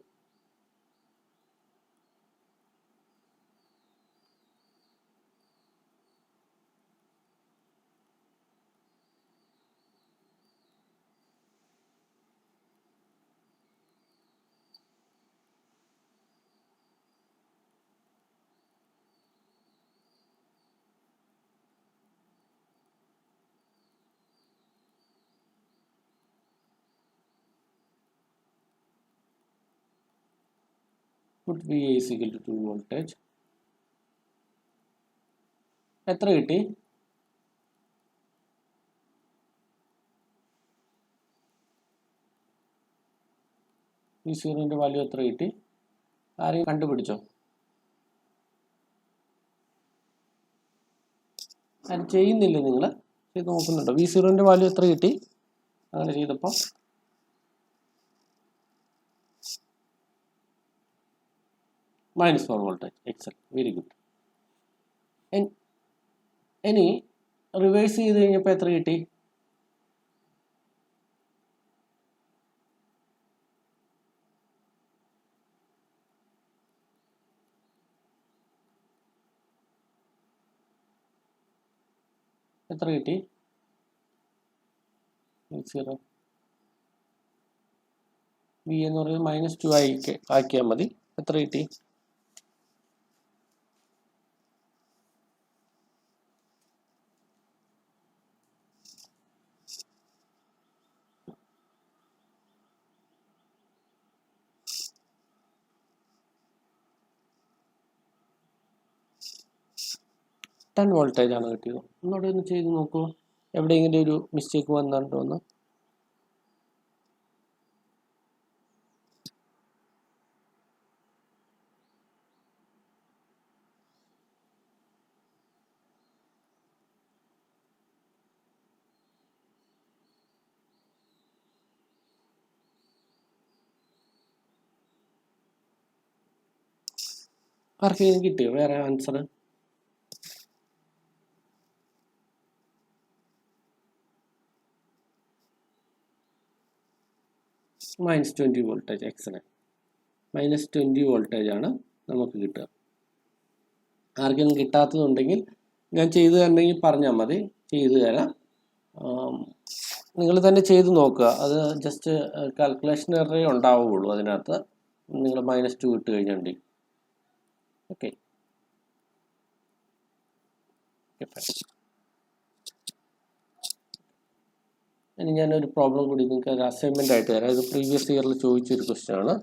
Speaker 1: put VA is equal to 2 voltage. എത്ര കിട്ടി? V0 value എത്ര കിട്ടി? ആരെയും കണ്ടുപിടിച്ചോ? അത് ചെയ്യുന്നില്ല, നിങ്ങൾ ചെയ്ത് നോക്കുന്നുണ്ടോ? V0 വാല്യൂ എത്ര കിട്ടി അങ്ങനെ ചെയ്തപ്പോൾ? -4 വോൾട്ടേജ്. Excel, very good. ഇനി റിവേഴ്സ് ചെയ്ത് കഴിഞ്ഞപ്പോൾ എത്ര കിട്ടി? എത്ര കിട്ടി? V0 V എന്ന് പറയുന്നത് -2 ആക്കിയാൽ മതി. എത്ര കിട്ടി? ടെൻ വോൾട്ടേജ് ആണ് കിട്ടിയത്. ഒന്നുകൂടെ ഒന്ന് ചെയ്ത് നോക്കൂ, എവിടെയെങ്കിലും ഒരു മിസ്റ്റേക്ക് വന്നിട്ടുണ്ടോ എന്ന്. ആർക്കെങ്കിലും കിട്ടിയോ വേറെ ആൻസർ? -20 വോൾട്ടേജ്. എക്സലന്റ്. -20 വോൾട്ടേജ് ആണ് നമുക്ക് കിട്ടുക. ആർക്കെങ്കിലും കിട്ടാത്തതുണ്ടെങ്കിൽ ഞാൻ ചെയ്തു തരണമെങ്കിൽ പറഞ്ഞാൽ മതി, ചെയ്തു തരാം. നിങ്ങൾ തന്നെ ചെയ്ത് നോക്കുക. അത് ജസ്റ്റ് കാൽക്കുലേഷൻ എററേ ഉണ്ടാവുകയുള്ളൂ അതിനകത്ത്. നിങ്ങൾ -2 ഇട്ട് കഴിഞ്ഞിട്ടുണ്ടെങ്കിൽ ഓക്കെ. ഇനി ഞാനൊരു പ്രോബ്ലം കൂടി നിങ്ങൾക്ക് ഒരു അസൈൻമെന്റ് ആയിട്ട് തരാം. ഇത് പ്രീവിയസ് ഇയറിൽ ചോദിച്ചൊരു ക്വസ്റ്റ്യൻ ആണ്.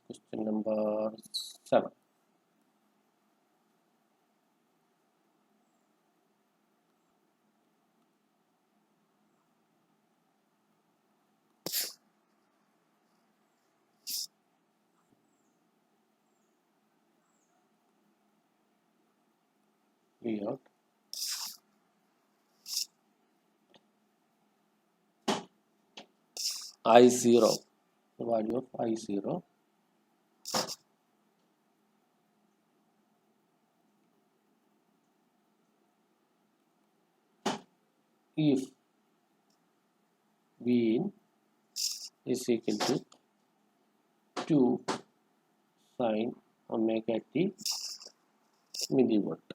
Speaker 1: Question number 7. Out I0, the value of I0 if Vin is equal to 2 sin omega t millivolt.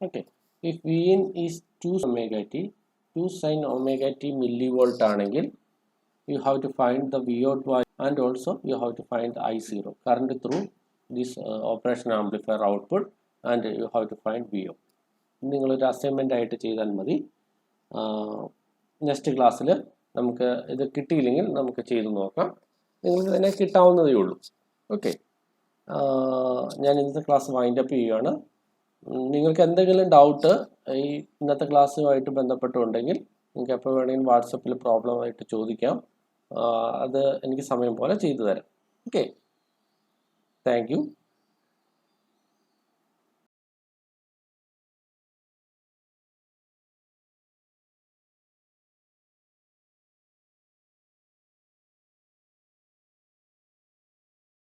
Speaker 1: Okay, if Vin is 2 omega t, 2 sin omega t millivolt ആണെങ്കിൽ you have to find the Vout value and also you have to find the I0 current through this operation amplifier output, and you have to find Vout. നിങ്ങളൊരു assignment ആയിട്ട് ചെയ്താൽ മതി. Next ക്ലാസ്സിൽ നമുക്ക് ഇത് കിട്ടിയില്ലെങ്കിൽ നമുക്ക് ചെയ്ത് നോക്കാം. നിങ്ങൾക്ക് തന്നെ കിട്ടാവുന്നതേ ഉള്ളൂ. ഓക്കെ, ഞാൻ ഇന്നത്തെ ക്ലാസ് വൈൻഡപ്പ് ചെയ്യുകയാണ്. നിങ്ങൾക്ക് എന്തെങ്കിലും ഡൗട്ട് ഈ ഇന്നത്തെ ക്ലാസ്സുമായിട്ട് ബന്ധപ്പെട്ടുണ്ടെങ്കിൽ നിങ്ങൾക്ക് എപ്പോൾ വേണമെങ്കിലും വാട്സപ്പിൽ പ്രോബ്ലമായിട്ട് ചോദിക്കാം. അത് എനിക്ക് സമയം പോലെ ചെയ്തു തരാം. Okay, thank you.